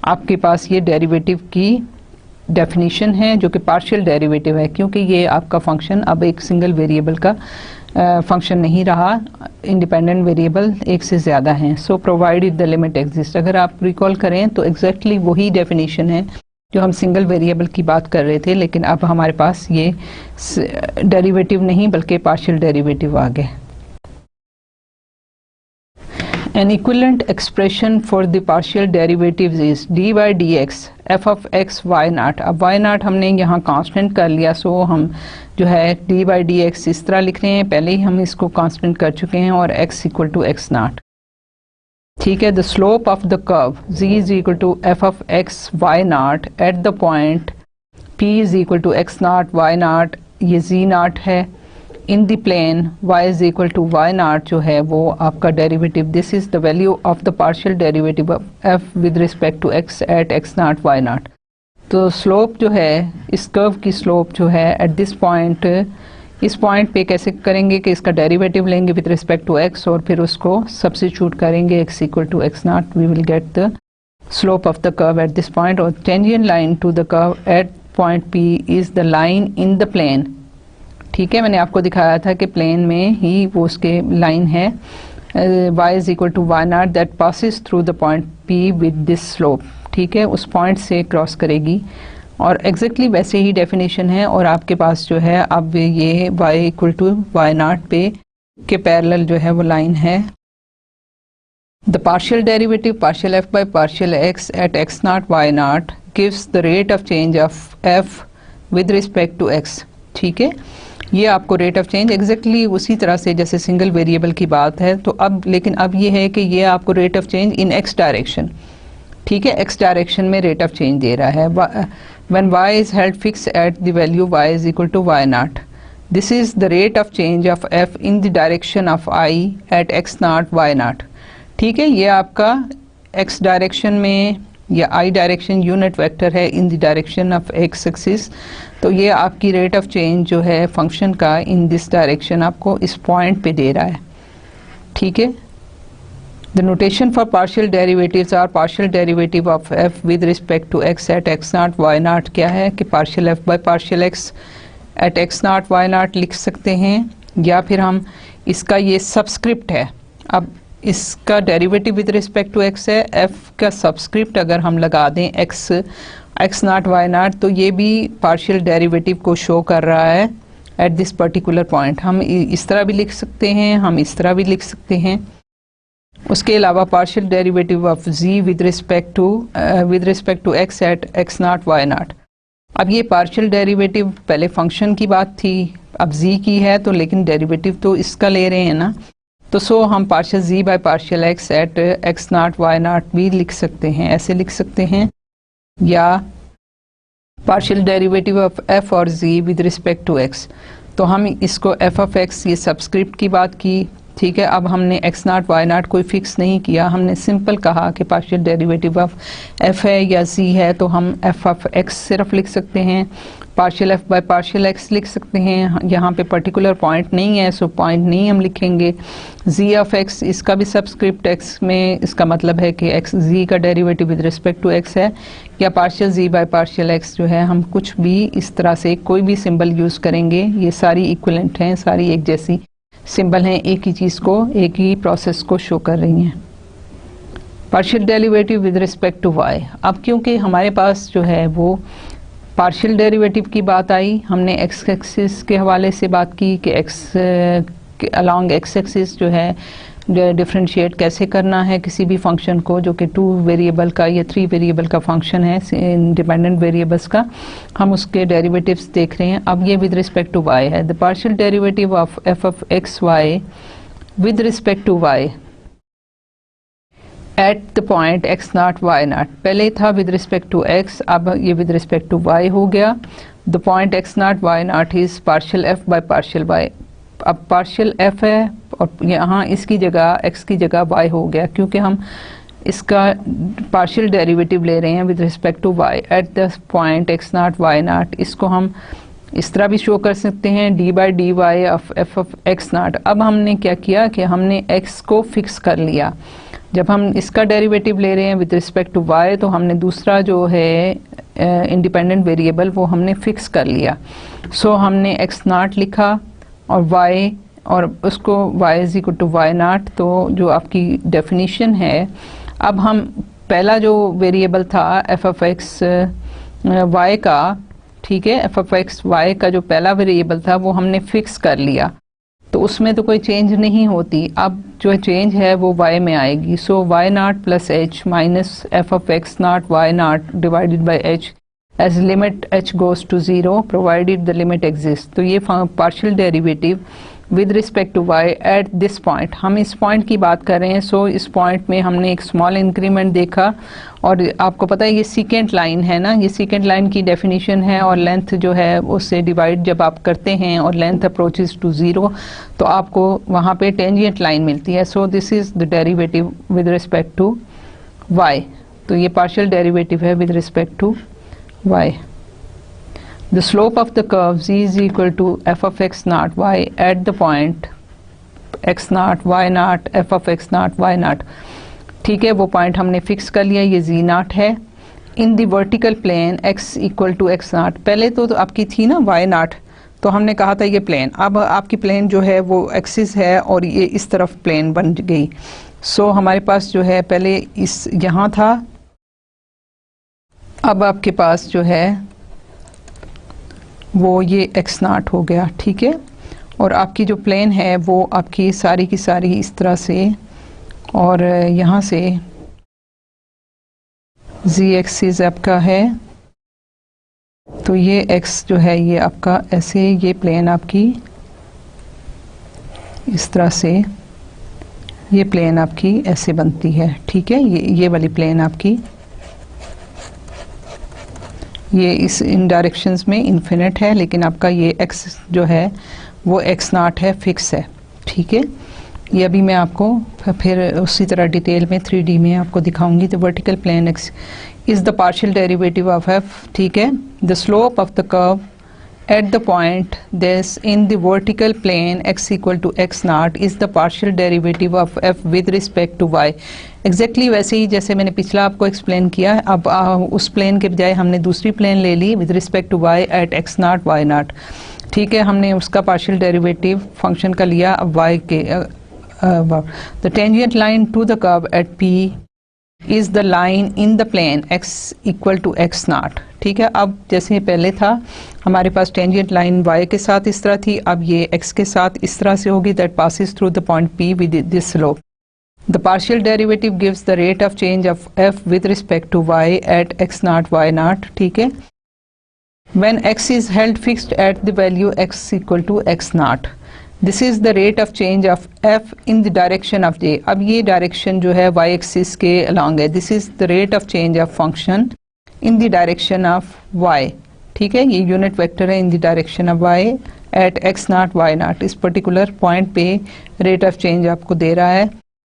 आपके पास ये डेरिवेटिव की डेफिनेशन है जो कि पार्शियल डेरिवेटिव है क्योंकि ये आपका फंक्शन अब एक सिंगल वेरिएबल का फंक्शन नहीं रहा, इंडिपेंडेंट वेरिएबल एक से ज़्यादा हैं। सो प्रोवाइडेड द लिमिट एग्जिस्ट, अगर आप रिकॉल करें तो एग्जैक्टली वही डेफिनेशन है जो हम सिंगल वेरिएबल की बात कर रहे थे, लेकिन अब हमारे पास ये डेरिवेटिव नहीं बल्कि पार्शियल डेरिवेटिव आ गए। An equivalent expression for the partial derivatives is d by dx f of x y naught। अब y naught हमने यहाँ कांस्टेंट कर लिया, सो हम जो है d by dx इस तरह लिख रहे हैं, पहले ही हम इसको कांस्टेंट कर चुके हैं और x equal to x naught, ठीक है। The slope of the curve z is equal to f of x y naught at the point p is equal to x naught y naught, ये z naught है, in the plane y is equal to y naught जो है वो आपका derivative, this is the value of the partial derivative of f with respect to x at x naught y नाट। तो slope जो है, इस curve की स्लोप जो है एट दिस पॉइंट, इस पॉइंट पे कैसे करेंगे कि इसका डेरिवेटिव लेंगे विद रिस्पेक्ट टू x और फिर उसको सब्स्टिट्यूट करेंगे x equal to x naught, we will get the slope of the curve at this point. और tangent line to the curve at point p is the line in the plane. ठीक है, मैंने आपको दिखाया था कि plane में ही वो उसके लाइन है y is equal to y naught that passes through the point p with this slope. ठीक है, उस पॉइंट से क्रॉस करेगी और एग्जैक्टली वैसे ही डेफिनेशन है। और आपके पास जो है अब ये y equal to y naught पे के पैरेलल जो है वो लाइन है। The partial derivative partial f by partial x at x naught y naught gives the rate of change of f with respect to x। ठीक है, ये आपको रेट ऑफ चेंज एग्जैक्टली उसी तरह से जैसे सिंगल वेरिएबल की बात है। तो अब लेकिन अब ये है कि ये आपको rate of change in x direction, ठीक है, x डायरेक्शन में रेट ऑफ चेंज दे रहा है। When y is held fix at the value y is equal to Y naught, this is the rate of change of f in the direction of i at x naught y not. ठीक है, ये आपका x direction में या i direction unit vector है in the direction of x axis. तो ये आपकी रेट ऑफ चेंज जो है फंक्शन का इन दिस डायरेक्शन आपको इस पॉइंट पे दे रहा है। ठीक है, the notation for partial derivatives are partial derivative of f with respect to x at x naught y naught क्या है कि partial f by partial x at x naught y naught लिख सकते हैं, या फिर हम इसका ये सबस्क्रिप्ट है। अब इसका derivative with respect to x है, f का सबस्क्रिप्ट अगर हम लगा दें x नॉट वाई नॉट तो ये भी पार्शियल डेरिवेटिव को शो कर रहा है एट दिस पर्टिकुलर पॉइंट। हम इस तरह भी लिख सकते हैं, हम इस तरह भी लिख सकते हैं। उसके अलावा partial derivative of z with respect to x at x naught y naught. अब ये पार्शियल डेरिवेटिव पहले फंक्शन की बात थी, अब z की है तो लेकिन डेरिवेटिव तो इसका ले रहे हैं ना, तो सो हम partial z by partial x at x naught y naught भी लिख सकते हैं, ऐसे लिख सकते हैं। या पार्शियल डेरिवेटिव ऑफ f और z with respect to x, तो हम इसको f ऑफ x ये सबस्क्रिप्ट की बात की। ठीक है, अब हमने x नॉट वाई नॉट कोई फिक्स नहीं किया, हमने सिंपल कहा कि पार्शियल डेरिवेटिव ऑफ f है या z है, तो हम f ऑफ x सिर्फ लिख सकते हैं, partial f by partial x लिख सकते हैं। यहाँ पे पर्टिकुलर पॉइंट नहीं है सो पॉइंट नहीं हम लिखेंगे। z ऑफ x इसका भी सबस्क्रिप्ट x में, इसका मतलब है कि x z का derivative with respect to x है, या partial z by partial x जो है हम कुछ भी इस तरह से कोई भी सिंबल यूज़ करेंगे, ये सारी इक्विवेलेंट हैं, सारी एक जैसी सिंबल हैं, एक ही चीज़ को, एक ही प्रोसेस को शो कर रही हैं। Partial derivative with respect to y, अब क्योंकि हमारे पास जो है वो पार्शियल डेरिवेटिव की बात आई, हमने x एक्सिस के हवाले से बात की कि x अलॉन्ग x एक्सिस जो है डिफरेंशिएट कैसे करना है किसी भी फंक्शन को जो कि 2 वेरिएबल का या 3 वेरिएबल का फंक्शन है, इंडिपेंडेंट वेरिएबल्स का, हम उसके डेरिवेटिव्स देख रहे हैं। अब ये विद रिस्पेक्ट टू y है, the partial derivative of f of x y with respect to y at the point x naught y naught. पहले था विद रिस्पेक्ट टू x, अब ये विद रिस्पेक्ट टू y हो गया। The point x naught y naught is partial f by partial y। अब partial f है और यहाँ इसकी जगह x की जगह y हो गया, क्योंकि हम इसका पार्शियल डेरिवेटिव ले रहे हैं with respect to y at the point x naught y naught. इसको हम इस तरह भी शो कर सकते हैं d by D y of f of x naught. अब हमने क्या किया कि हमने x को फिक्स कर लिया। जब हम इसका डेरिवेटिव ले रहे हैं विद रिस्पेक्ट टू y तो हमने दूसरा जो है इंडिपेंडेंट वेरिएबल वो हमने फिक्स कर लिया। सो हमने x नॉट लिखा और y और उसको y is equal to Y naught. तो जो आपकी डेफिनेशन है, अब हम पहला जो वेरिएबल था f ऑफ x y का, ठीक है, f ऑफ x y का जो पहला वेरिएबल था वो हमने फिक्स कर लिया, तो उसमें तो कोई चेंज नहीं होती। अब जो चेंज है वो y में आएगी। So y naught plus h minus f of x naught y naught divided by h as limit h goes to 0 provided the limit exist. तो ये partial derivative with respect to y at this point. हम इस point की बात कर रहे हैं। सो इस पॉइंट में हमने एक स्मॉल इंक्रीमेंट देखा, और आपको पता है ये सीकेंट लाइन है ना, ये सीकेंट लाइन की डेफिनेशन है, और लेंथ जो है उससे डिवाइड जब आप करते हैं और लेंथ अप्रोचेस टू 0 तो आपको वहाँ पे टेंजेंट लाइन मिलती है। So this is the derivative with respect to y। तो ये पार्शियल डेरिवेटिव है with respect to y। The slope of the curve z is equal to f of x naught y at the point x naught y naught f of x naught y naught। ठीक है, वो point हमने fix कर लिया, ये z naught है। In the vertical plane x equal to x naught। पहले तो आपकी थी ना y naught, तो हमने कहा था ये प्लेन, अब आपकी प्लेन जो है वो एक्सिस है और ये इस तरफ प्लेन बन गई। सो हमारे पास जो है पहले इस यहाँ था, अब आपके पास जो है वो ये x naught हो गया। ठीक है, और आपकी जो प्लेन है वो आपकी सारी की सारी इस तरह से, और यहाँ से z एक्सिस आपका है, तो ये x जो है ये आपका ऐसे, ये प्लेन आपकी इस तरह से, ये प्लेन आपकी ऐसे बनती है। ठीक है, ये वाली प्लेन आपकी ये इस इन डायरेक्शंस में इन्फिनिट है, लेकिन आपका ये x जो है वो x naught है, फिक्स है। ठीक है, ये अभी मैं आपको फिर उसी तरह डिटेल में 3D में आपको दिखाऊंगी। तो vertical plane x is the partial derivative of f। ठीक है, the slope of the curve at the point this in the vertical plane x equal to x naught is the partial derivative of f with respect to y। Exactly वैसे ही जैसे मैंने पिछला आपको explain किया। अब उस प्लेन के बजाय हमने दूसरी प्लेन ले ली with respect to y at x naught y naught। ठीक है, हमने उसका पार्शियल डेरिवेटिव फंक्शन का लिया। अब y के the tangent line to the curve at p is the line in the plane x equal to x naught। ठीक है, अब जैसे पहले था हमारे पास टेंजेंट लाइन y के साथ इस तरह थी, अब ये x के साथ इस तरह से होगी, that passes through the point p with this slope. The partial derivative gives the rate of change of f with respect to y at x naught y naught। ठीक है, when x is held fixed at the value x equal to x naught, this is the rate of change of f in the direction of j। अब ये direction जो है y axis के along है, this is the rate of change of function in the direction of y। ठीक है, ये unit vector है, in the direction of y at x naught y naught। इस पर्टिकुलर पॉइंट पे रेट ऑफ चेंज आपको दे रहा है।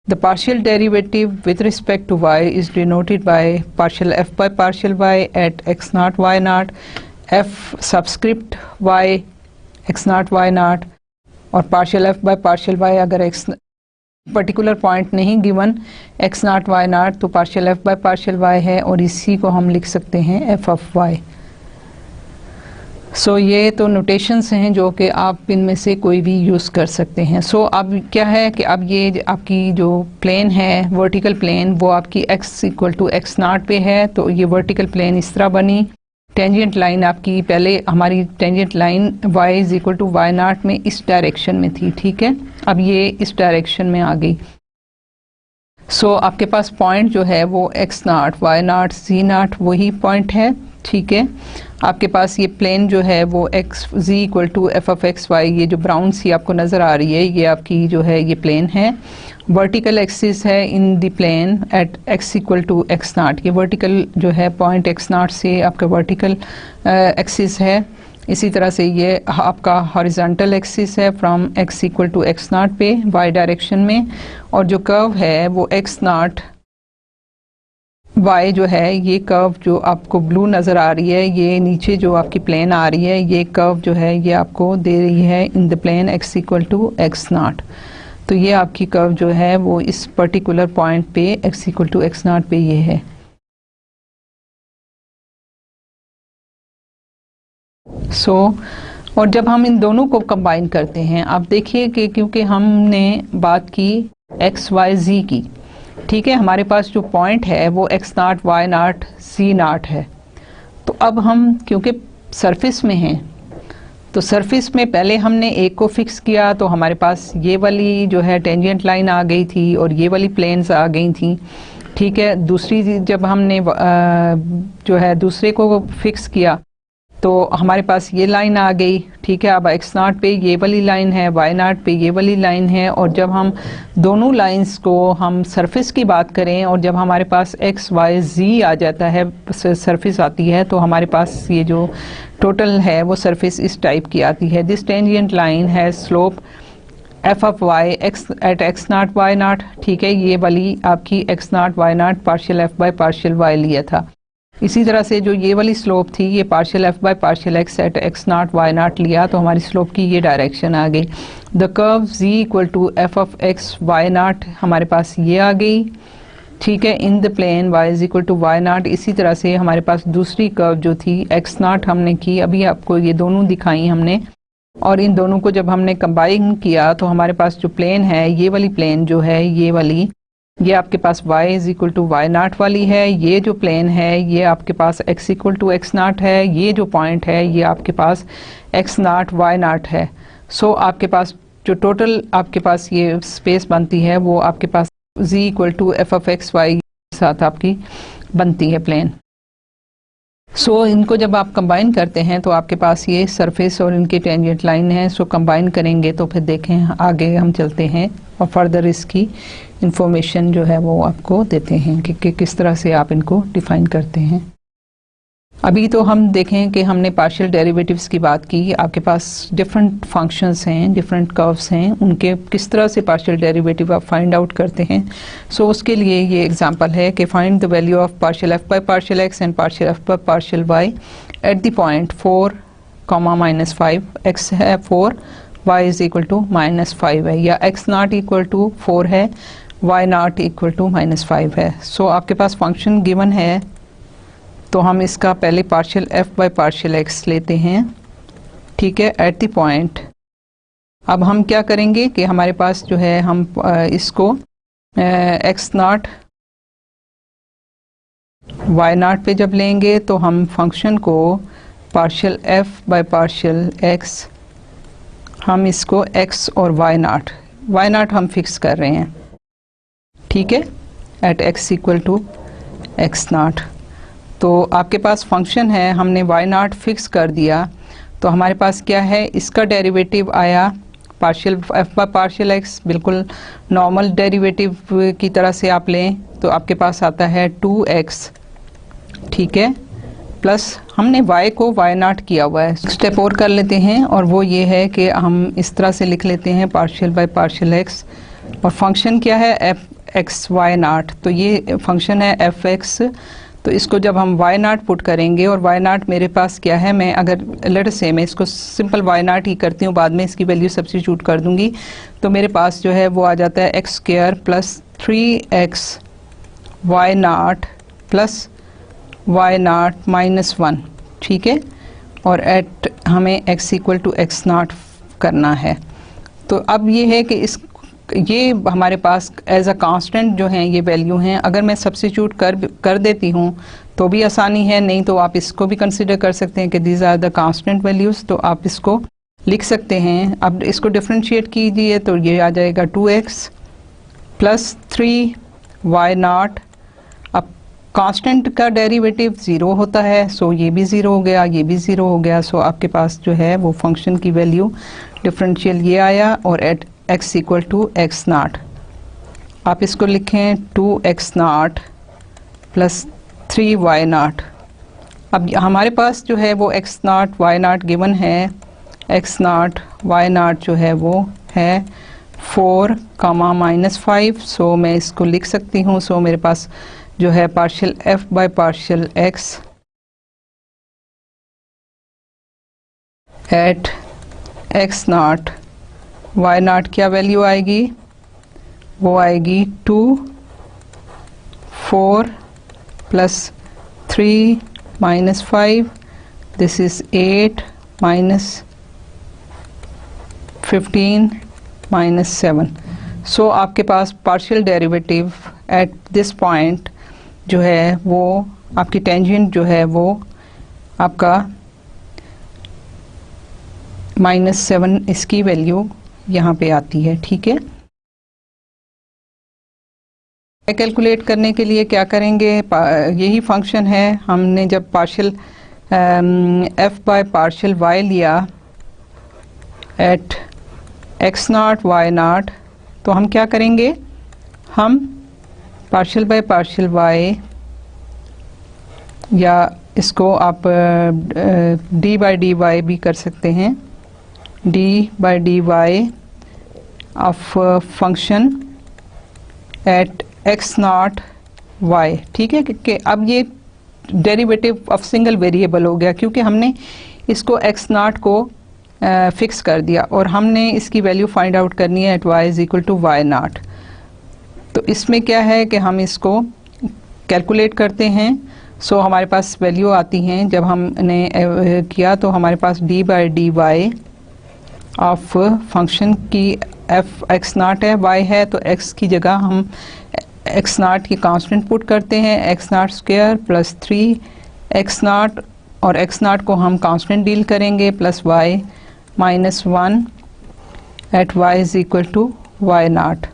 The partial derivative with respect to y is denoted by partial f by partial y at x naught y naught, f subscript y x naught y naught, और partial f by partial y अगर x particular point नहीं given x naught y naught तो partial f by partial y है, और इसी को हम लिख सकते हैं f of y। सो ये तो नोटेशंस हैं जो कि आप इनमें से कोई भी यूज़ कर सकते हैं। सो अब क्या है कि अब ये आपकी जो प्लेन है वर्टिकल प्लेन वो आपकी x equal to x naught पे है, तो ये वर्टिकल प्लेन इस तरह बनी। टेंजेंट लाइन आपकी पहले हमारी tangent line y is equal to y naught में इस डायरेक्शन में थी। ठीक है, अब ये इस डायरेक्शन में आ गई। सो आपके पास पॉइंट जो है वो x naught y naught z naught वही पॉइंट है। ठीक है, आपके पास ये प्लेन जो है वो x z equal to f of x y, ये जो ब्राउन सी आपको नज़र आ रही है ये आपकी जो है ये प्लेन है। वर्टिकल एक्सिस है in the plane at x equal to x naught। ये वर्टिकल जो है पॉइंट x naught से आपका वर्टिकल एक्सिस है। इसी तरह से ये आपका हॉरिजॉन्टल एक्सिस है from x equal to x naught पे y डायरेक्शन में, और जो कर्व है वो x naught y जो है ये कर्व जो आपको ब्लू नज़र आ रही है, ये नीचे जो आपकी प्लेन आ रही है ये कर्व जो है ये आपको दे रही है in the plane x equal to x naught। तो ये आपकी कर्व जो है वो इस पर्टिकुलर पॉइंट पे x equal to x naught पे ये है। सो और जब हम इन दोनों को कंबाइन करते हैं, आप देखिए कि क्योंकि हमने बात की x y z की, ठीक है, हमारे पास जो पॉइंट है वो x naught y naught z naught है। तो अब हम क्योंकि सरफेस में हैं तो सरफेस में पहले हमने एक को फिक्स किया, तो हमारे पास ये वाली जो है टेंजेंट लाइन आ गई थी और ये वाली प्लेन्स आ गई थी। ठीक है, दूसरी जब हमने जो है दूसरे को फिक्स किया तो हमारे पास ये लाइन आ गई, ठीक है। अब एक्स नॉट पे ये वाली लाइन है, वाई नॉट पे ये वाली लाइन है, और जब हम दोनों लाइंस को हम सरफेस की बात करें और जब हमारे पास एक्स वाई जी आ जाता है, सरफेस आती है, तो हमारे पास ये जो टोटल है वो सरफेस इस टाइप की आती है। दिस टेंजेंट लाइन है slope f of y x at x not y not, ठीक है। ये वाली आपकी x not y naught partial f by partial y लिया था। इसी तरह से जो ये वाली स्लोप थी ये partial f by partial x at x not y naught लिया, तो हमारी स्लोप की ये डायरेक्शन आ गई। The curve z equal to f of x y naught हमारे पास ये आ गई, ठीक है, in the plane y is equal to Y naught. इसी तरह से हमारे पास दूसरी कर्व जो थी एक्स नॉट हमने की, अभी आपको ये दोनों दिखाई हमने, और इन दोनों को जब हमने कंबाइन किया तो हमारे पास जो प्लेन है, ये वाली प्लेन जो है ये वाली, ये आपके पास y is equal to Y naught वाली है। ये जो प्लेन है ये आपके पास x equal to x naught है। ये जो पॉइंट है ये आपके पास एक्स नॉट वाई नॉट है। सो आपके पास जो टोटल आपके पास ये स्पेस बनती है वो आपके पास z equal to f of x y के साथ आपकी बनती है प्लेन। सो इनको जब आप कंबाइन करते हैं तो आपके पास ये सरफेस और इनकी टेंजेंट लाइन है। सो कंबाइन करेंगे तो फिर देखें आगे हम चलते हैं और फर्दर इसकी इंफॉर्मेशन जो है वो आपको देते हैं कि किस तरह से आप इनको डिफाइन करते हैं। अभी तो हम देखें कि हमने पार्शियल डेरिवेटिव्स की बात की। आपके पास डिफरेंट फंक्शंस हैं, डिफरेंट कर्व्स हैं, उनके किस तरह से पार्शियल डेरिवेटिव आप फाइंड आउट करते हैं। सो उसके लिए ये एग्जांपल है कि find the value of partial f by partial x and partial f by partial y at the point 4, -5। X है 4, वाई इज इक्वल टू -5 है, या एक्स नॉट इक्वल टू 4 है, वाई नॉट इक्वल टू -5 है। So आपके पास function given है, तो हम इसका पहले partial f by partial x लेते हैं, ठीक है, एट द पॉइंट। अब हम क्या करेंगे कि हमारे पास जो है हम इसको एक्स नॉट वाई नॉट पे जब लेंगे तो हम फंक्शन को partial f by partial x, हम इसको एक्स और वाई नॉट हम फिक्स कर रहे हैं, ठीक है, at x equal to x naught. तो आपके पास फंक्शन है, हमने वाई नॉट फिक्स कर दिया, तो हमारे पास क्या है, इसका डेरिवेटिव आया partial f by partial x, बिल्कुल नॉर्मल डेरिवेटिव की तरह से आप लें तो आपके पास आता है 2x, ठीक है, प्लस हमने y को वाई नॉट किया हुआ है। स्टेप और कर लेते हैं, और वो ये है कि हम इस तरह से लिख लेते हैं पार्शियल बाय पार्शियल एक्स, और फंक्शन क्या है एफ एक्स वाई नॉट, तो ये फंक्शन है एफ एक्स। तो इसको जब हम वाई नॉट पुट करेंगे, और वाई नॉट मेरे पास क्या है, मैं अगर लेट से मैं इसको सिंपल वाई नॉट ही करती हूँ, बाद में इसकी वैल्यू सब्स्टिट्यूट कर दूंगी, तो मेरे पास जो है वो आ जाता है x square plus 3x y naught plus y naught -1, ठीक है, और एट हमें x equal to x naught करना है। तो अब ये है कि ये हमारे पास एज अ कांस्टेंट जो हैं ये वैल्यू हैं, अगर मैं सब्स्टिट्यूट कर देती हूँ तो भी आसानी है, नहीं तो आप इसको भी कंसिडर कर सकते हैं कि these are the constant values, तो आप इसको लिख सकते हैं। अब इसको डिफरेंशिएट कीजिए तो ये आ जाएगा 2x प्लस 3y नॉट। अब कांस्टेंट का डेरिवेटिव 0 होता है, सो ये भी 0 हो गया, ये भी 0 हो गया। सो आपके पास जो है वो फंक्शन की वैल्यू डिफरेंशियल ये आया, और at x equal to x naught आप इसको लिखें 2x not plus 3y not. अब हमारे पास जो है वो x not y not given है, x नॉट y नॉट जो है वो है 4, -5। सो मैं इसको लिख सकती हूँ। सो मेरे पास जो है partial f by partial x at x not y not क्या वैल्यू आएगी, वो आएगी 2, 4 प्लस 3 -5, दिस इज 8 -15 -7। सो आपके पास partial derivative at this point जो है वो आपकी टेंजेंट जो है वो आपका -7 इसकी वैल्यू यहाँ पे आती है, ठीक है। कैलकुलेट करने के लिए क्या करेंगे, यही फंक्शन है, हमने जब partial f by partial y लिया at x not y not, तो हम क्या करेंगे, हम पार्शियल बाय पार्शियल y, या इसको आप d बाय डी वाई भी कर सकते हैं, d by d y of function at x not y, ठीक है। कि अब ये डेरिवेटिव ऑफ सिंगल वेरिएबल हो गया, क्योंकि हमने इसको x नॉट को फिक्स कर दिया और हमने इसकी वैल्यू फाइंड आउट करनी है at y is equal to y not. तो इसमें क्या है कि हम इसको कैलकुलेट करते हैं। सो हमारे पास वैल्यू आती हैं, जब हमने किया तो हमारे पास d by D y of function की f x नॉट है, y है, तो x की जगह हम x नॉट की कांस्टेंट पुट करते हैं, x not square plus 3 x not, और x नॉट को हम कांस्टेंट डील करेंगे, plus y minus 1 at y is equal to y not.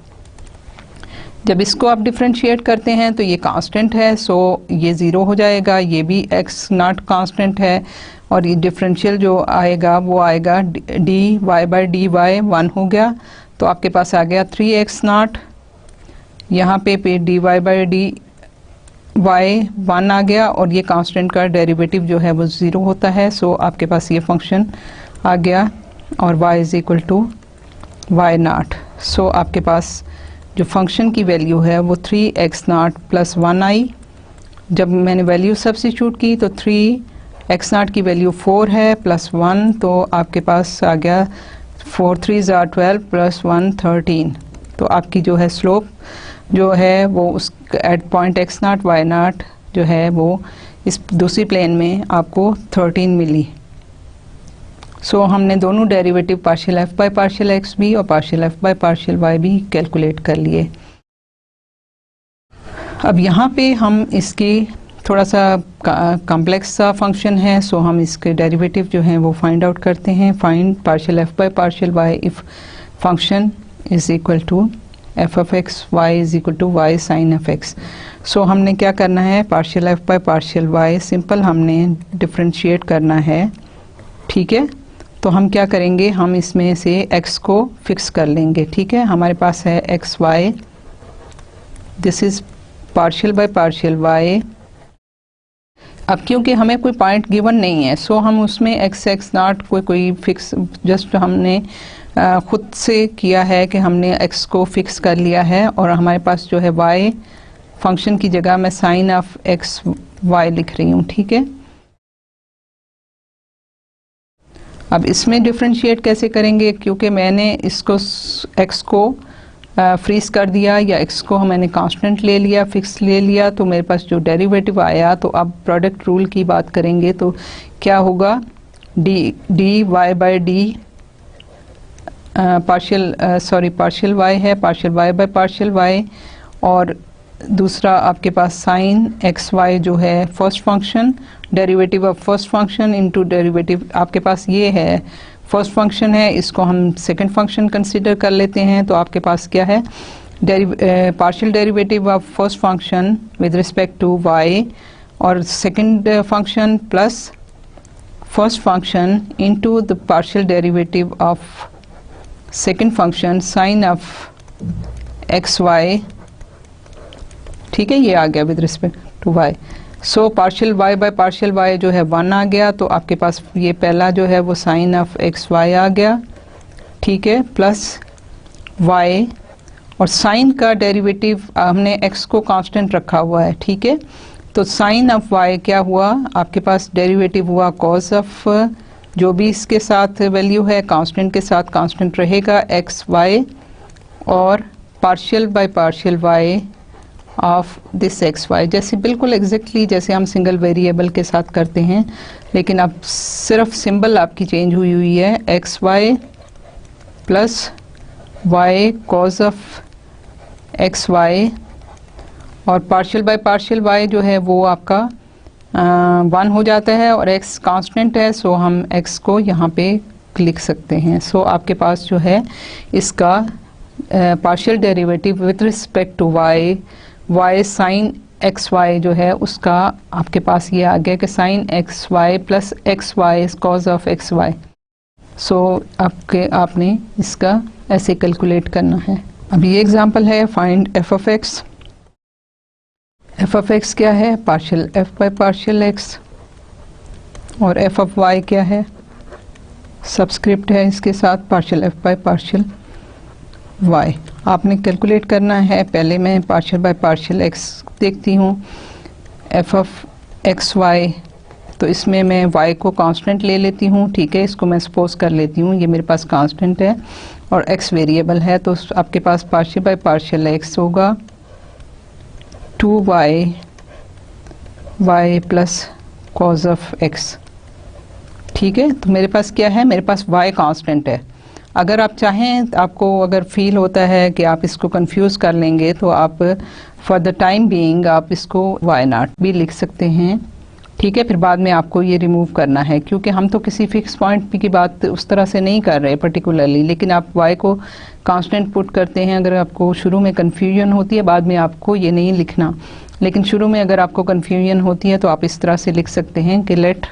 जब इसको आप डिफ्रेंशिएट करते हैं तो ये कांस्टेंट है, सो ये ज़ीरो हो जाएगा, ये भी x नॉट कांस्टेंट है, और ये डिफरेंशियल जो आएगा वो आएगा d y by D y 1 हो गया, तो आपके पास आ गया 3x नॉट, यहाँ पे d y by D y 1 आ गया, और ये कांस्टेंट का डेरिवेटिव जो है वो 0 होता है। सो आपके पास ये फंक्शन आ गया, और y is equal to Y naught. So आपके पास जो फंक्शन की वैल्यू है वो 3x नॉट प्लस 1 आई। जब मैंने वैल्यू सब्स्टिट्यूट की तो 3x नॉट की वैल्यू 4 है प्लस 1, तो आपके पास आ गया 4 3 ज़ा 12 प्लस 1 13। तो आपकी जो है स्लोप जो है वो उस at point x not y not जो है वो इस दूसरी प्लेन में आपको 13 मिली। सो हमने दोनों derivative partial f by partial x भी और partial f by partial y भी कैलकुलेट कर लिए। अब यहाँ पे हम इसकी थोड़ा सा कॉम्प्लेक्स सा फंक्शन है, सो हम इसके डेरिवेटिव जो हैं वो फाइंड आउट करते हैं। Find partial f by partial y if function is equal to f of x y is equal to y sine of x। So हमने क्या करना है, partial f by partial y simple हमने differentiate करना है, ठीक है। तो हम क्या करेंगे, हम इसमें से x को फिक्स कर लेंगे, ठीक है। हमारे पास है x y, this is partial by partial y। अब क्योंकि हमें कोई पॉइंट गिवन नहीं है, सो हम उसमें x नॉट कोई फिक्स, जस्ट हमने खुद से किया है कि हमने x को फिक्स कर लिया है, और हमारे पास जो है y फंक्शन की जगह मैं साइन ऑफ एक्स वाई लिख रही हूँ, ठीक है। अब इसमें डिफ्रेंशिएट कैसे करेंगे, क्योंकि मैंने इसको x को फ्रीज कर दिया, या x को मैंने कांस्टेंट ले लिया, फिक्स ले लिया, तो मेरे पास जो डेरिवेटिव आया, तो अब प्रोडक्ट रूल की बात करेंगे तो क्या होगा, d y by d partial y है, partial y by partial y, और दूसरा आपके पास साइन एक्स वाई जो है first function, derivative of first function into derivative, आपके पास ये है फर्स्ट फंक्शन है, इसको हम सेकंड फंक्शन कंसीडर कर लेते हैं। तो आपके पास क्या है, partial derivative of first function with respect to y, और second function plus first function into the partial derivative of second function sine of x y, ठीक है। ये आ गया with respect to y। So partial y by partial y जो है 1 आ गया, तो आपके पास ये पहला जो है वो साइन ऑफ एक्स वाई आ गया, ठीक है, प्लस y, और साइन का डेरिवेटिव हमने x को कांस्टेंट रखा हुआ है, ठीक है। तो साइन ऑफ y क्या हुआ, आपके पास डेरिवेटिव हुआ कॉस ऑफ, जो भी इसके साथ वैल्यू है कांस्टेंट के साथ कांस्टेंट रहेगा एक्स वाई, और partial by partial y of this x y, जैसे बिल्कुल एग्जैक्टली जैसे हम सिंगल वेरिएबल के साथ करते हैं, लेकिन अब सिर्फ सिंबल आपकी चेंज हुई है, x y plus y cos of x y, और पार्शियल बाय पार्शियल y जो है वो आपका 1 हो जाता है, और x कांस्टेंट है, सो हम x को यहाँ पे लिख सकते हैं। सो आपके पास जो है इसका partial derivative with respect to y sine x y जो है उसका आपके पास ये आ गया कि sine x y plus x y is cos of x y. So आपने इसका ऐसे कैलकुलेट करना है। अब ये एग्जांपल है, find f of x. F of x क्या है? Partial f by partial x. और एफ ऑफ वाई क्या है? सबस्क्रिप्ट है इसके साथ partial f by partial y. आपने कैलकुलेट करना है। पहले मैं पार्शियल बाय पार्शियल एक्स देखती हूँ। एफ ऑफ एक्स वाई, तो इसमें मैं y को कांस्टेंट ले लेती हूँ, ठीक है। इसको मैं सपोज कर लेती हूँ, ये मेरे पास कांस्टेंट है और x वेरिएबल है, तो आपके पास पार्शियल बाय पार्शियल x होगा 2y y plus cos of x, ठीक है। तो मेरे पास क्या है? मेरे पास y कांस्टेंट है। अगर आप चाहें, आपको अगर फील होता है कि आप इसको कंफ्यूज कर लेंगे, तो आप फॉर द टाइम बीइंग आप इसको y नॉट भी लिख सकते हैं, ठीक है। फिर बाद में आपको ये रिमूव करना है, क्योंकि हम तो किसी फिक्स पॉइंट की बात उस तरह से नहीं कर रहे पर्टिकुलरली, लेकिन आप y को कांस्टेंट पुट करते हैं। अगर आपको शुरू में कन्फ्यूजन होती है, बाद में आपको ये नहीं लिखना, लेकिन शुरू में अगर आपको कन्फ्यूजन होती है तो आप इस तरह से लिख सकते हैं कि लेट,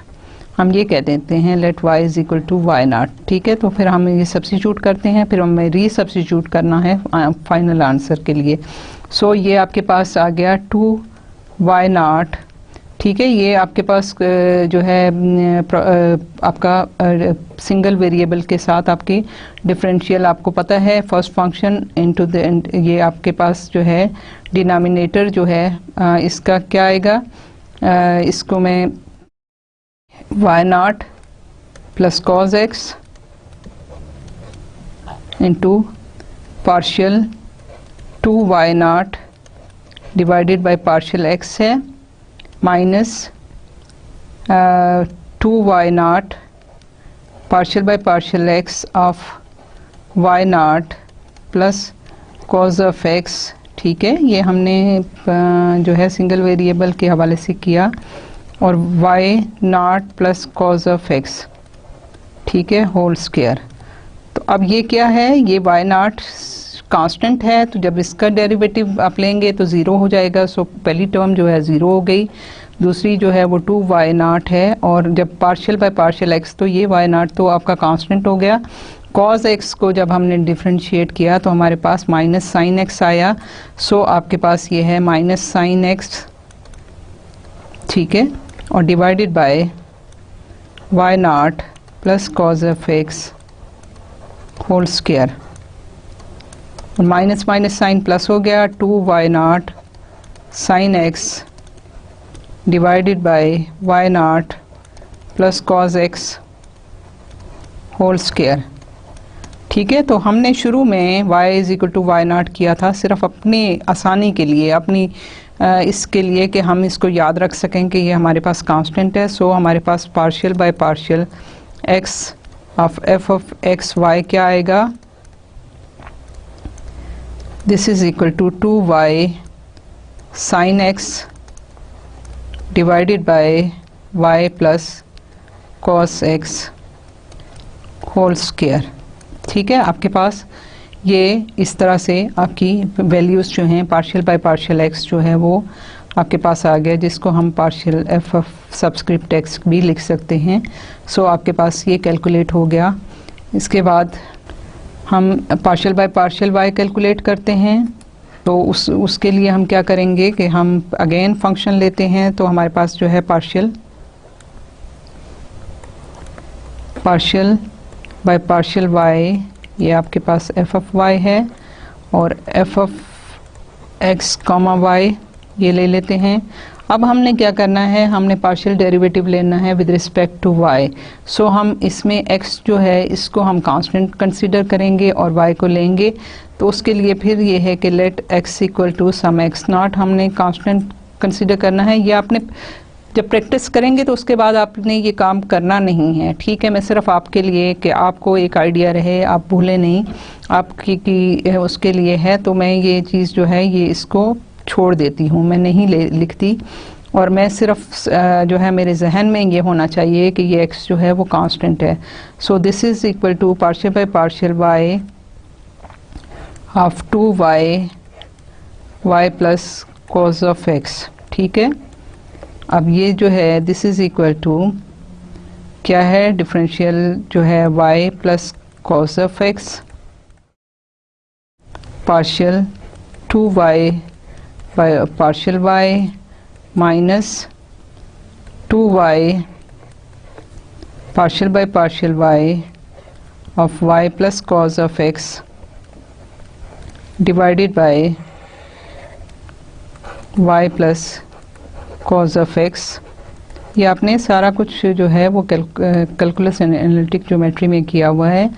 हम ये कह देते हैं let y is equal to why not, ठीक है। तो फिर हम ये सब्स्टिट्यूट करते हैं, फिर हमें री सब्स्टिट्यूट करना है फाइनल आंसर के लिए। सो ये आपके पास आ गया 2y नॉट, ठीक है। ये आपके पास जो है आपका सिंगल वेरिएबल के साथ आपकी डिफरेंशियल, आपको पता है फर्स्ट फंक्शन इनटू द, ये आपके पास जो है डिनोमिनेटर जो है इसका क्या आएगा? इसको मैं y not plus cos x into partial 2y not divided by partial x है, minus 2y not partial by partial x of y not plus cos of x, ठीक है। ये हमने जो है सिंगल वेरिएबल के हवाले से किया, और y not plus cos of x, ठीक है, होल स्क्वायर। तो अब ये क्या है? ये y नॉट कांस्टेंट है, तो जब इसका डेरिवेटिव आप लेंगे तो ज़ीरो हो जाएगा। सो पहली टर्म जो है ज़ीरो हो गई, दूसरी जो है वो 2y नॉट है, और जब पार्शियल बाय पार्शियल x, तो ये y नॉट तो आपका कांस्टेंट हो गया। कॉज x को जब हमने डिफ्रेंशिएट किया तो हमारे पास माइनस साइन x आया। सो आपके पास ये है माइनस साइन x, ठीक है, और divided by y not plus cos of x whole square, और माइनस माइनस साइन प्लस हो गया, 2y not sine x divided by y not plus cos x whole square, ठीक है। तो हमने शुरू में y is equal to Y not किया था सिर्फ अपनी आसानी के लिए, अपनी इसके लिए कि हम इसको याद रख सकें कि ये हमारे पास कांस्टेंट है। सो हमारे पास partial by partial x of f of x y क्या आएगा? This is equal to 2y sine x divided by y plus cos x whole square, ठीक है। आपके पास ये इस तरह से आपकी वैल्यूज़ जो हैं पार्शियल बाय पार्शियल x जो है वो आपके पास आ गया, जिसको हम partial f of subscript x भी लिख सकते हैं। सो आपके पास ये कैलकुलेट हो गया। इसके बाद हम partial by partial y calculate करते हैं, तो उसके लिए हम क्या करेंगे कि हम अगेन फंक्शन लेते हैं। तो हमारे पास जो है पार्शियल बाय पार्शियल y, ये आपके पास f ऑफ y है, और f of x comma y ये ले लेते हैं। अब हमने क्या करना है? हमने पार्शियल डेरिवेटिव लेना है विद रिस्पेक्ट टू y। सो हम इसमें x जो है इसको हम कांस्टेंट कंसीडर करेंगे और y को लेंगे। तो उसके लिए फिर ये है कि let x equal to some x not हमने कांस्टेंट कंसीडर करना है। ये आपने जब प्रैक्टिस करेंगे तो उसके बाद आपने ये काम करना नहीं है, ठीक है। मैं सिर्फ आपके लिए कि आपको एक आइडिया रहे, आप भूलें नहीं, आपकी उसके लिए है। तो मैं ये चीज़ जो है ये इसको छोड़ देती हूँ, मैं नहीं लिखती, और मैं सिर्फ जो है मेरे जहन में ये होना चाहिए कि ये x जो है वो कांस्टेंट है। So this is equal to partial by partial y of 2y y plus cos of x, ठीक है। अब ये जो है दिस इज इक्वल टू क्या है, डिफरेंशियल जो है y plus cos of x partial 2y bye partial y minus 2y partial by partial y of y plus cos of x divided by y plus cos of x। ये आपने सारा कुछ जो है वो कैलकुलस एनालिटिक ज्योमेट्री में किया हुआ है।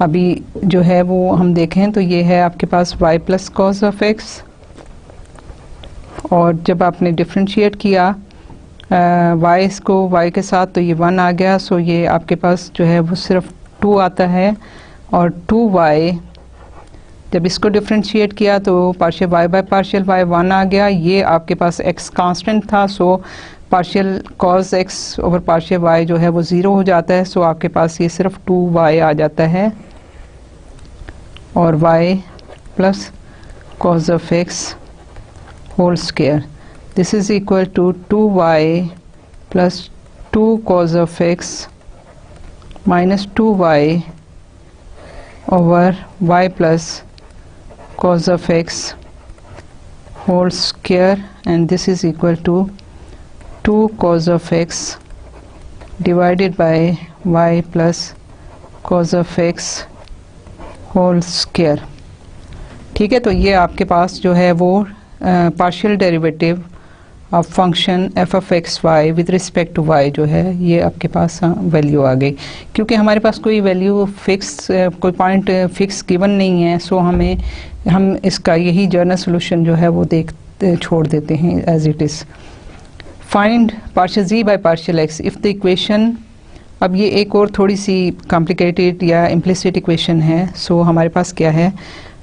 अभी जो है वो हम देखें तो ये है आपके पास y plus cos of x, और जब आपने डिफ्रेंशिएट किया y को y के साथ तो ये 1 आ गया। सो ये आपके पास जो है वो सिर्फ 2 आता है, और 2y जब इसको डिफ्रेंशिएट किया तो partial y by partial y 1 आ गया। ये आपके पास x कांस्टेंट था, so partial cos x over partial y जो है वो 0 हो जाता है। सो आपके पास ये सिर्फ 2y आ जाता है, और y plus cos of x whole square this is equal to 2y plus 2 cos of x minus 2y over y plus cos of x whole square, and this is equal to 2 cos of x divided by y plus cos of x whole square। ठीक है, तो ये आपके पास जो है वो partial derivative of function f of x y with respect to y जो है ये आपके पास वैल्यू आ गई। क्योंकि हमारे पास कोई वैल्यू फिक्स कोई पॉइंट फिक्स गिवन नहीं है, सो हम इसका यही जर्नल सोल्यूशन जो है वो छोड़ देते हैं as it is. Find partial z by partial x if the equation, अब ये एक और थोड़ी सी कॉम्प्लिकेटेड या इम्प्लिसिट इक्वेशन है। सो हमारे पास क्या है,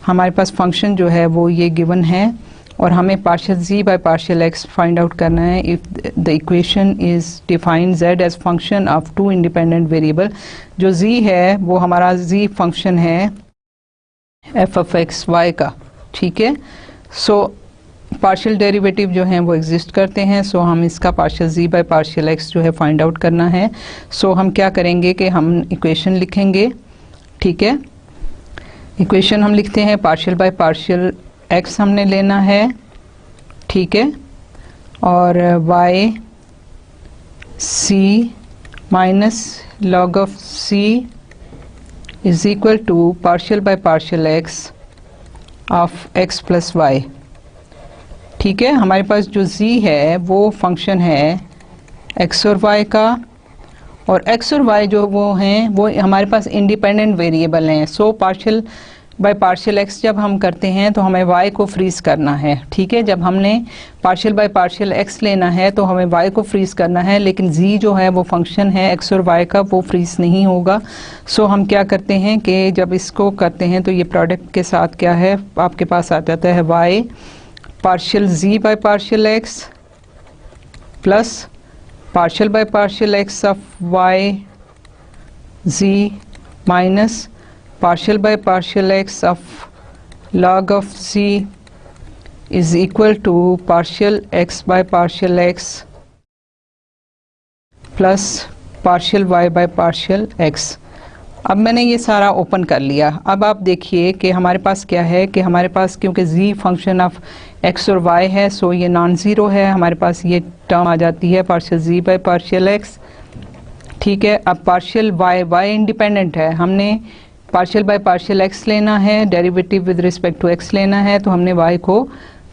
हमारे पास फंक्शन जो है वो ये गिवन है, और हमें partial z by partial x find out करना है if the equation is define z as function of 2 independent variable. जो z है वो हमारा z फंक्शन है f ऑफ x y का, ठीक है। सो पार्शियल डेरिवेटिव जो हैं वो एग्जिस्ट करते हैं, सो हम इसका partial z by partial x जो है फाइंड आउट करना है। सो हम क्या करेंगे कि हम इक्वेशन लिखेंगे, ठीक है। इक्वेशन हम लिखते हैं पार्शियल बाय पार्शियल x हमने लेना है, ठीक है, और y c minus log of c is equal to partial by partial x of x plus y, ठीक है। हमारे पास जो z है वो फंक्शन है x और y का, और x और y जो वो हैं वो हमारे पास इंडिपेंडेंट वेरिएबल हैं। So partial by partial x जब हम करते हैं तो हमें y को फ्रीज करना है, ठीक है। जब हमने पार्शियल बाय पार्शियल x लेना है तो हमें y को फ्रीज करना है, लेकिन z जो है वो फंक्शन है x और y का, वो फ्रीज नहीं होगा। सो हम क्या करते हैं कि जब इसको करते हैं तो ये प्रोडक्ट के साथ क्या है आपके पास आ जाता है y partial z by partial x plus partial by partial x of y z minus partial by partial x of log of z is equal to partial x by partial x plus partial y by partial x। अब मैंने ये सारा open कर लिया। अब आप देखिए कि हमारे पास क्या है कि हमारे पास क्योंकि z फंक्शन ऑफ x और y है, सो ये नॉन ज़ीरो है, हमारे पास ये टर्म आ जाती है partial z by partial x, ठीक है। अब पार्शियल y इंडिपेंडेंट है, हमने पार्शियल बाय पार्शियल x लेना है, derivative with respect to x लेना है, तो हमने y को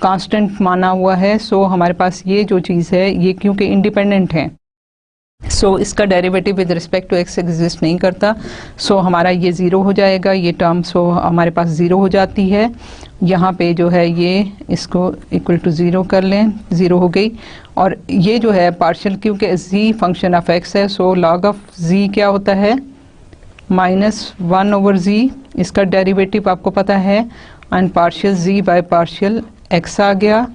कांस्टेंट माना हुआ है। सो हमारे पास ये जो चीज़ है ये क्योंकि इंडिपेंडेंट है, सो इसका derivative with respect to x exist नहीं करता। सो हमारा ये ज़ीरो हो जाएगा, ये टर्म सो हमारे पास ज़ीरो हो जाती है। यहाँ पे जो है ये इसको इक्वल टू ज़ीरो कर लें, ज़ीरो हो गई। और ये जो है पार्शियल क्योंकि z फंक्शन ऑफ x है, सो लॉग ऑफ z क्या होता है -1 ओवर z, इसका डेरिवेटिव आपको पता है, and partial z by partial x आ गया,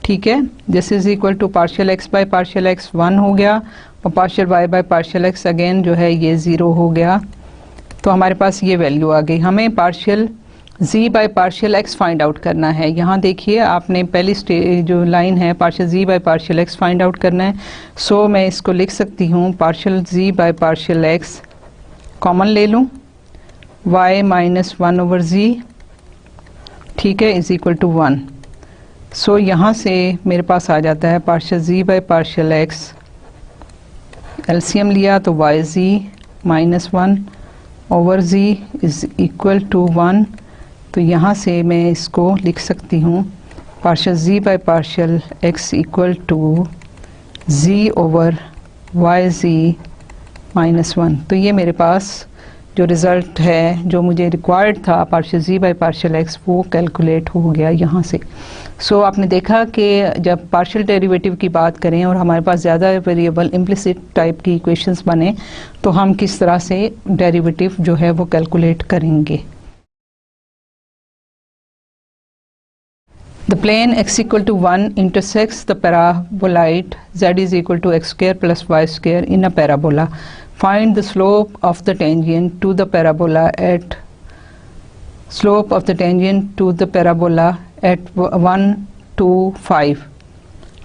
ठीक है। This is equal to partial x by partial x 1 हो गया, और partial y by partial x again जो है ये 0 हो गया। तो हमारे पास ये वैल्यू आ गई। हमें partial z by partial x find out करना है। यहाँ देखिए आपने पहली जो लाइन है partial z by partial x find out करना है। सो मैं इसको लिख सकती हूँ partial z by partial x common ले लूँ y माइनस 1 ओवर z, ठीक है, इज इक्वल टू 1। सो यहाँ से मेरे पास आ जाता है partial z by partial x, LCM लिया तो y z minus 1 over z is equal to 1। तो यहाँ से मैं इसको लिख सकती हूँ partial z by partial x equal to z over y z minus 1। तो ये मेरे पास जो रिज़ल्ट है जो मुझे रिक्वायर्ड था partial z by partial x वो कैलकुलेट हो गया यहाँ से। सो आपने देखा कि जब पार्शियल डेरिवेटिव की बात करें और हमारे पास ज़्यादा वेरिएबल इम्प्लिसिट टाइप की इक्वेशंस बने तो हम किस तरह से डेरिवेटिव जो है वो कैलकुलेट करेंगे। The plane x equal to 1 intersects the paraboloid z is equal to x square plus y square in a parabola. Find the slope of the tangent to the parabola at at 1 to 5।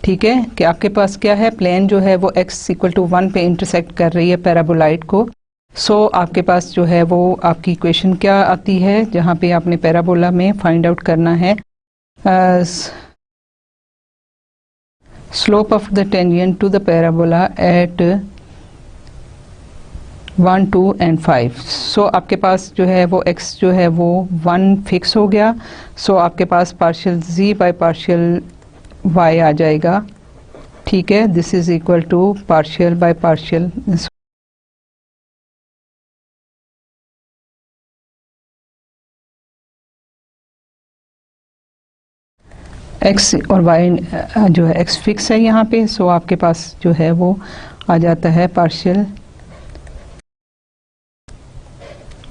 ठीक है कि आपके पास क्या है, plane जो है वो x इक्वल टू 1 पे इंटरसेक्ट कर रही है पैराबोलाइड को। सो आपके पास जो है वो आपकी इक्वेशन क्या आती है जहाँ पे आपने पैराबोला में फाइंड आउट करना है slope of the tangent to the parabola at 1, 2 and 5। सो आपके पास जो है वो x जो है वो 1 फिक्स हो गया। सो आपके पास partial z by partial y आ जाएगा, ठीक है, this is equal to partial by partial x और y जो है x फिक्स है यहाँ पे। सो आपके पास जो है वो आ जाता है partial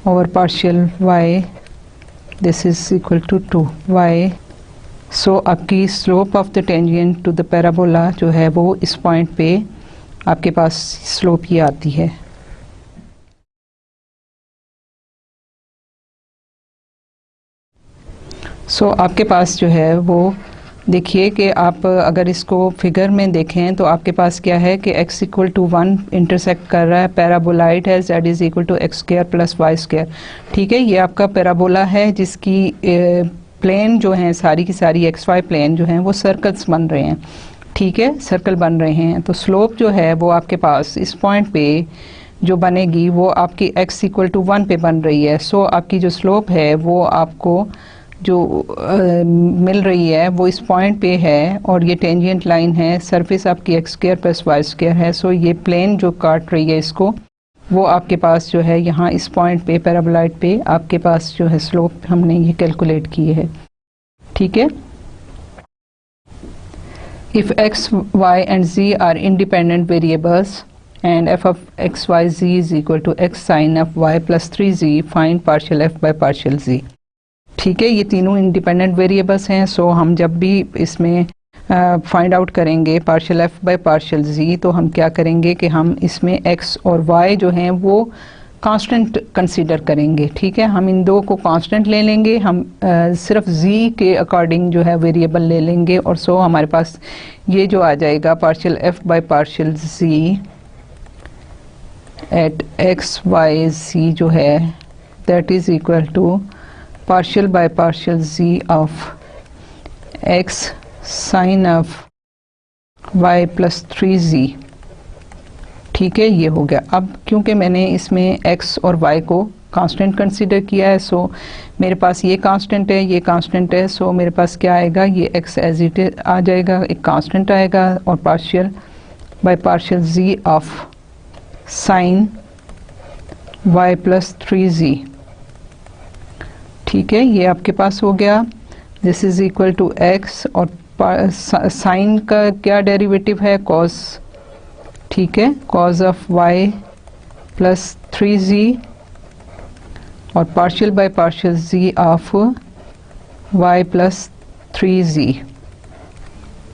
over partial y, this is equal to 2y। So आपकी slope of the tangent to the parabola जो है वो इस पॉइंट पे आपके पास स्लोप ये आती है। सो आपके पास जो है वो देखिए कि आप अगर इसको फिगर में देखें तो आपके पास क्या है कि x इक्वल टू 1 इंटरसेक्ट कर रहा है, पैराबोलाइड है z is equal to x square plus y square. ठीक है, ये आपका पैराबोला है जिसकी प्लेन जो हैं सारी की सारी एक्स वाई प्लेन जो हैं वो सर्कल्स बन रहे हैं। ठीक है, सर्कल बन रहे हैं। तो स्लोप जो है वो आपके पास इस पॉइंट पे जो बनेगी वो आपकी x इक्वल टू 1 पे बन रही है। सो आपकी जो स्लोप है वो आपको जो मिल रही है वो इस पॉइंट पे है और ये टेंजेंट लाइन है, सरफेस आपकी x square plus y square है। सो ये प्लेन जो काट रही है इसको वो आपके पास जो है यहाँ इस पॉइंट पे पैराबोलाइड पे आपके पास जो है स्लोप हमने ये कैलकुलेट की है। ठीक है, if x, y and z are independent variables and f of x, y, z is equal to x sin of y plus 3z, find partial f by partial z। ठीक है, ये तीनों इंडिपेंडेंट वेरिएबल्स हैं। सो हम जब भी इसमें find out करेंगे पार्शियल एफ बाय पार्शियल जी तो हम क्या करेंगे कि हम इसमें एक्स और वाई जो हैं वो कांस्टेंट कंसीडर करेंगे। ठीक है, हम इन दो को कांस्टेंट ले लेंगे, हम सिर्फ जी के अकॉर्डिंग जो है वेरिएबल ले लेंगे और सो हमारे पास ये जो आ जाएगा partial f by partial z at x y z जो है that is equal to partial by partial z of x sin of y plus 3z। ठीक है, ये हो गया। अब क्योंकि मैंने इसमें x और y को कांस्टेंट कंसीडर किया है सो मेरे पास ये कांस्टेंट है, ये कांस्टेंट है। सो मेरे पास क्या आएगा, ये x एज इट इज आ जाएगा, एक कांस्टेंट आएगा और partial by partial z of sine y plus 3z। ठीक है, ये आपके पास हो गया। This is equal to x और साइन का क्या डेरिवेटिव है, कॉस। ठीक है, cos of y plus 3z और partial by partial z of y plus 3z।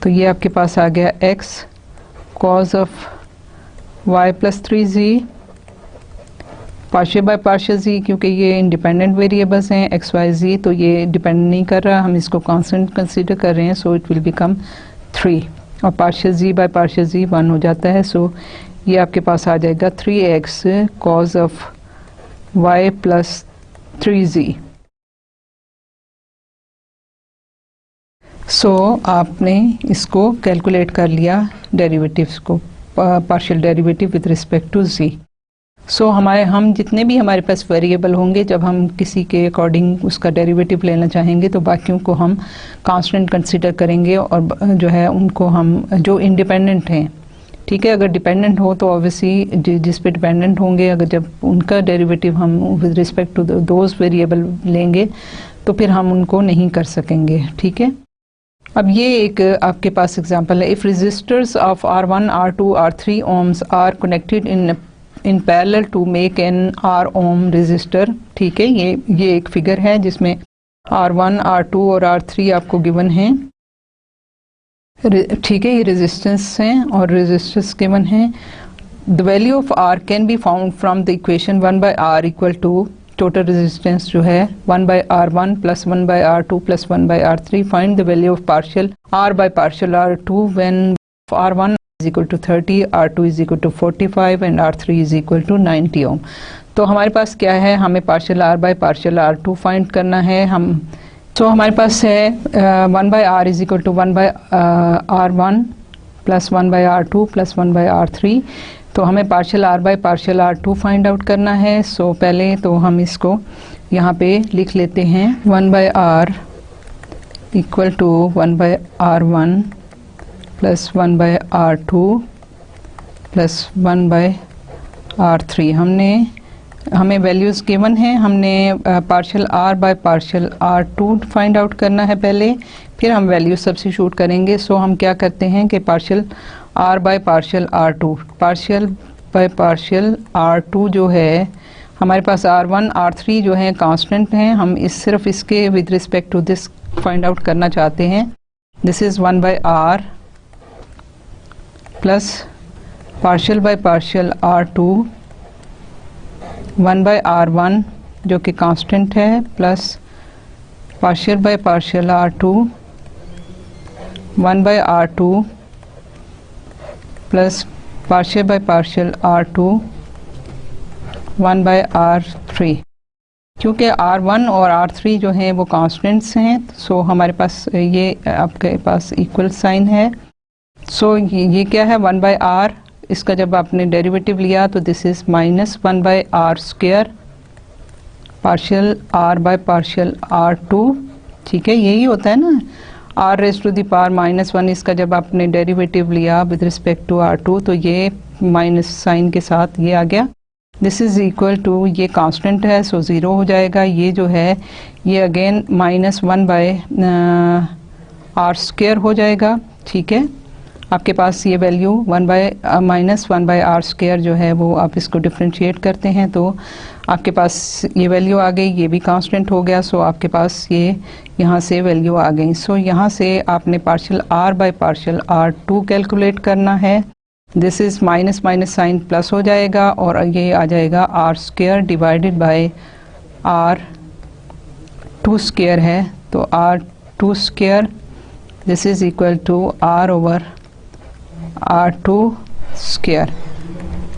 तो ये आपके पास आ गया x cos of y plus 3z partial by partial z, क्योंकि ये इंडिपेंडेंट वेरिएबल्स हैं एक्स वाई जी, तो ये डिपेंड नहीं कर रहा, हम इसको कांस्टेंट कंसीडर कर रहे हैं, सो इट विल बिकम 3। और पार्शियल जी बाय पार्शियल जी 1 हो जाता है, सो ये आपके पास आ जाएगा 3x cos of y plus 3z। So आपने इसको कैलकुलेट कर लिया डेरिवेटिव्स को, partial derivative with respect to z। So हम जितने भी हमारे पास वेरिएबल होंगे, जब हम किसी के अकॉर्डिंग उसका डेरिवेटिव लेना चाहेंगे तो बाकियों को हम कांस्टेंट कंसीडर करेंगे, और जो है उनको हम जो इंडिपेंडेंट हैं, ठीक है, अगर डिपेंडेंट हो तो ऑब्वियसली जिस पे डिपेंडेंट होंगे, अगर जब उनका डेरिवेटिव हम with respect to those variable लेंगे तो फिर हम उनको नहीं कर सकेंगे, ठीक है। अब ये एक आपके पास एग्जांपल है, if resistors of R1, R2, R3 ohms are connected in parallel to make an R ohm resistor, ठीक है। ये एक फिगर है जिसमें R1, R2 और R3 आपको गिवन है, ठीक है, ये रेजिस्टेंस हैं और रेजिस्टेंस गिवन है। The value of R can be found from the equation 1/R equal to total resistance जो है 1/R1 plus 1/R2 plus 1/R3। Find the value of partial R by partial R2 when R1 is equal to 30, R2 is equal to 45 and R3 is equal to 90 ohm। तो हमारे पास क्या है, हमें partial R by partial R2 find करना है। हमारे पास है 1/R is equal to 1/R1 plus 1/R2 plus 1/R3। तो हमें partial R by partial R2 find out करना है। सो पहले तो हम इसको यहाँ पे लिख लेते हैं, 1/R equal to 1/R1 plus 1/R2 plus 1/R3। हमें वैल्यूज़ गिवन हैं, हमने partial R by partial R2 find out करना है पहले, फिर हम वैल्यू सब्स्टिट्यूट करेंगे। सो हम क्या करते हैं कि partial R by partial R2, partial by partial R2 जो है हमारे पास R1 R3 जो है कांस्टेंट हैं, हम सिर्फ इसके with respect to this find out करना चाहते हैं। This is 1/R plus partial by partial R2 1/R1 जो कि कांस्टेंट है, plus partial by partial R2 1/R2 plus partial by partial R2 1/R3। क्योंकि R1 और R3 जो हैं वो कांस्टेंट्स हैं, सो हमारे पास ये आपके पास इक्वल साइन है। सो ये क्या है, 1/R, इसका जब आपने डेरिवेटिव लिया तो this is minus 1/R square partial R by partial R2, ठीक है, यही होता है ना, R raise to the power -1, इसका जब आपने डेरिवेटिव लिया विद रिस्पेक्ट टू R2 तो ये माइनस साइन के साथ ये आ गया। दिस इज़ इक्वल टू, ये कांस्टेंट है सो 0 हो जाएगा, ये जो है ये अगेन -1/R स्क्वायर हो जाएगा, ठीक है। आपके पास ये वैल्यू -1/R स्क्वायर जो है वो आप इसको डिफ्रेंशिएट करते हैं तो आपके पास ये वैल्यू आ गई, ये भी कांस्टेंट हो गया। सो आपके पास ये यहाँ से वैल्यू आ गई। सो यहाँ से आपने partial R by partial R2 calculate करना है। This is minus minus sine plus हो जाएगा और ये आ जाएगा R square divided by R2 square है, तो R2 square this is equal to R over R2 square.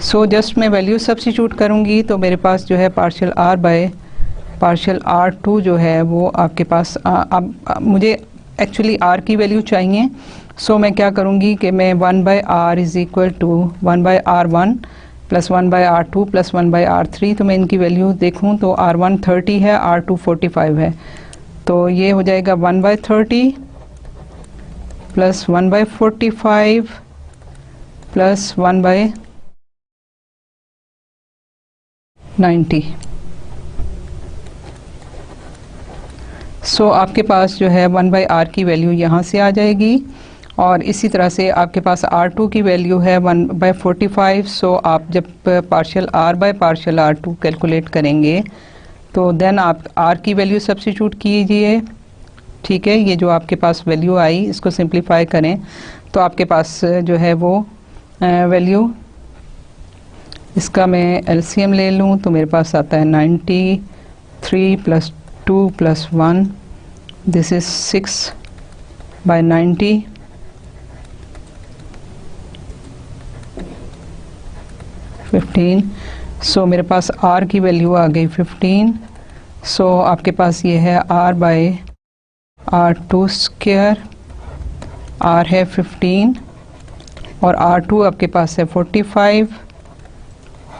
So just मैं वैल्यू सब्स्टिट्यूट करूँगी तो मेरे पास जो है partial R by partial R2 जो है वो आपके पास अब मुझे एक्चुअली R की वैल्यू चाहिए। सो मैं क्या करूँगी कि मैं 1/R is equal to 1/R1 plus 1/R2 plus 1/R3, तो मैं इनकी वैल्यू देखूँ तो R1 30 है, R2 45 है, तो ये हो जाएगा 1/30 प्लस 1/45 प्लस 1/90। सो आपके पास जो है 1/R की वैल्यू यहाँ से आ जाएगी और इसी तरह से आपके पास R2 की वैल्यू है 1/45। सो आप जब partial R by partial R2 calculate करेंगे तो देन आप R की वैल्यू सब्स्टिट्यूट कीजिए, ठीक है। ये जो आपके पास वैल्यू आई इसको सिंप्लीफाई करें तो आपके पास जो है वो वैल्यू इसका मैं एलसीएम ले लूँ तो मेरे पास आता है 93 + 2 + 1, दिस इज 6/90, 15। सो मेरे पास r की वैल्यू आ गई 15। सो आपके पास ये है r/r2², r है 15 और r2 आपके पास है 45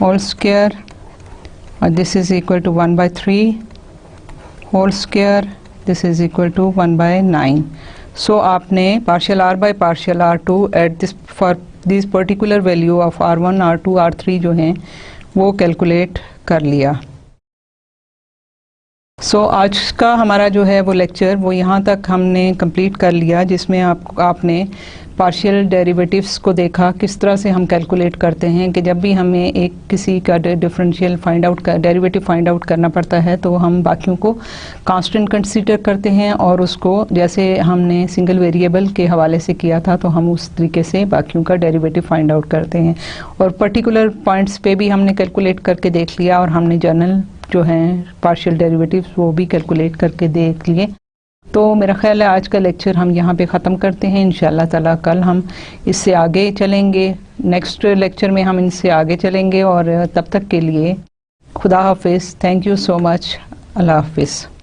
होल स्क्वायर, और this is equal to 1/3 whole square, this is equal to 1/9। So आपने partial r by partial r2 at this for this particular value of r1 r2 r3 जो हैं वो कैलकुलेट कर लिया। सो आज का हमारा जो है वो लेक्चर वो यहाँ तक हमने कंप्लीट कर लिया, जिसमें आपने पार्शियल डेरिवेटिव्स को देखा, किस तरह से हम कैलकुलेट करते हैं कि जब भी हमें एक किसी का डिफरेंशियल फाइंड आउट का डेरिवेटिव फाइंड आउट करना पड़ता है तो हम बाकियों को कांस्टेंट कंसीडर करते हैं, और उसको जैसे हमने सिंगल वेरिएबल के हवाले से किया था तो हम उस तरीके से बाकियों का डेरिवेटिव फाइंड आउट करते हैं। और पर्टिकुलर पॉइंट्स पे भी हमने कैलकुलेट करके देख लिया, और हमने जनरल जो हैं पार्शियल डेरिवेटिव्स वो भी कैलकुलेट करके देख लिए। तो मेरा ख्याल है आज का लेक्चर हम यहाँ पे ख़त्म करते हैं। इंशाल्लाह ताला कल हम इससे आगे चलेंगे, नेक्स्ट लेक्चर में हम इनसे आगे चलेंगे, और तब तक के लिए खुदा हाफिज़। Thank you so much. अल्लाह हाफिज़।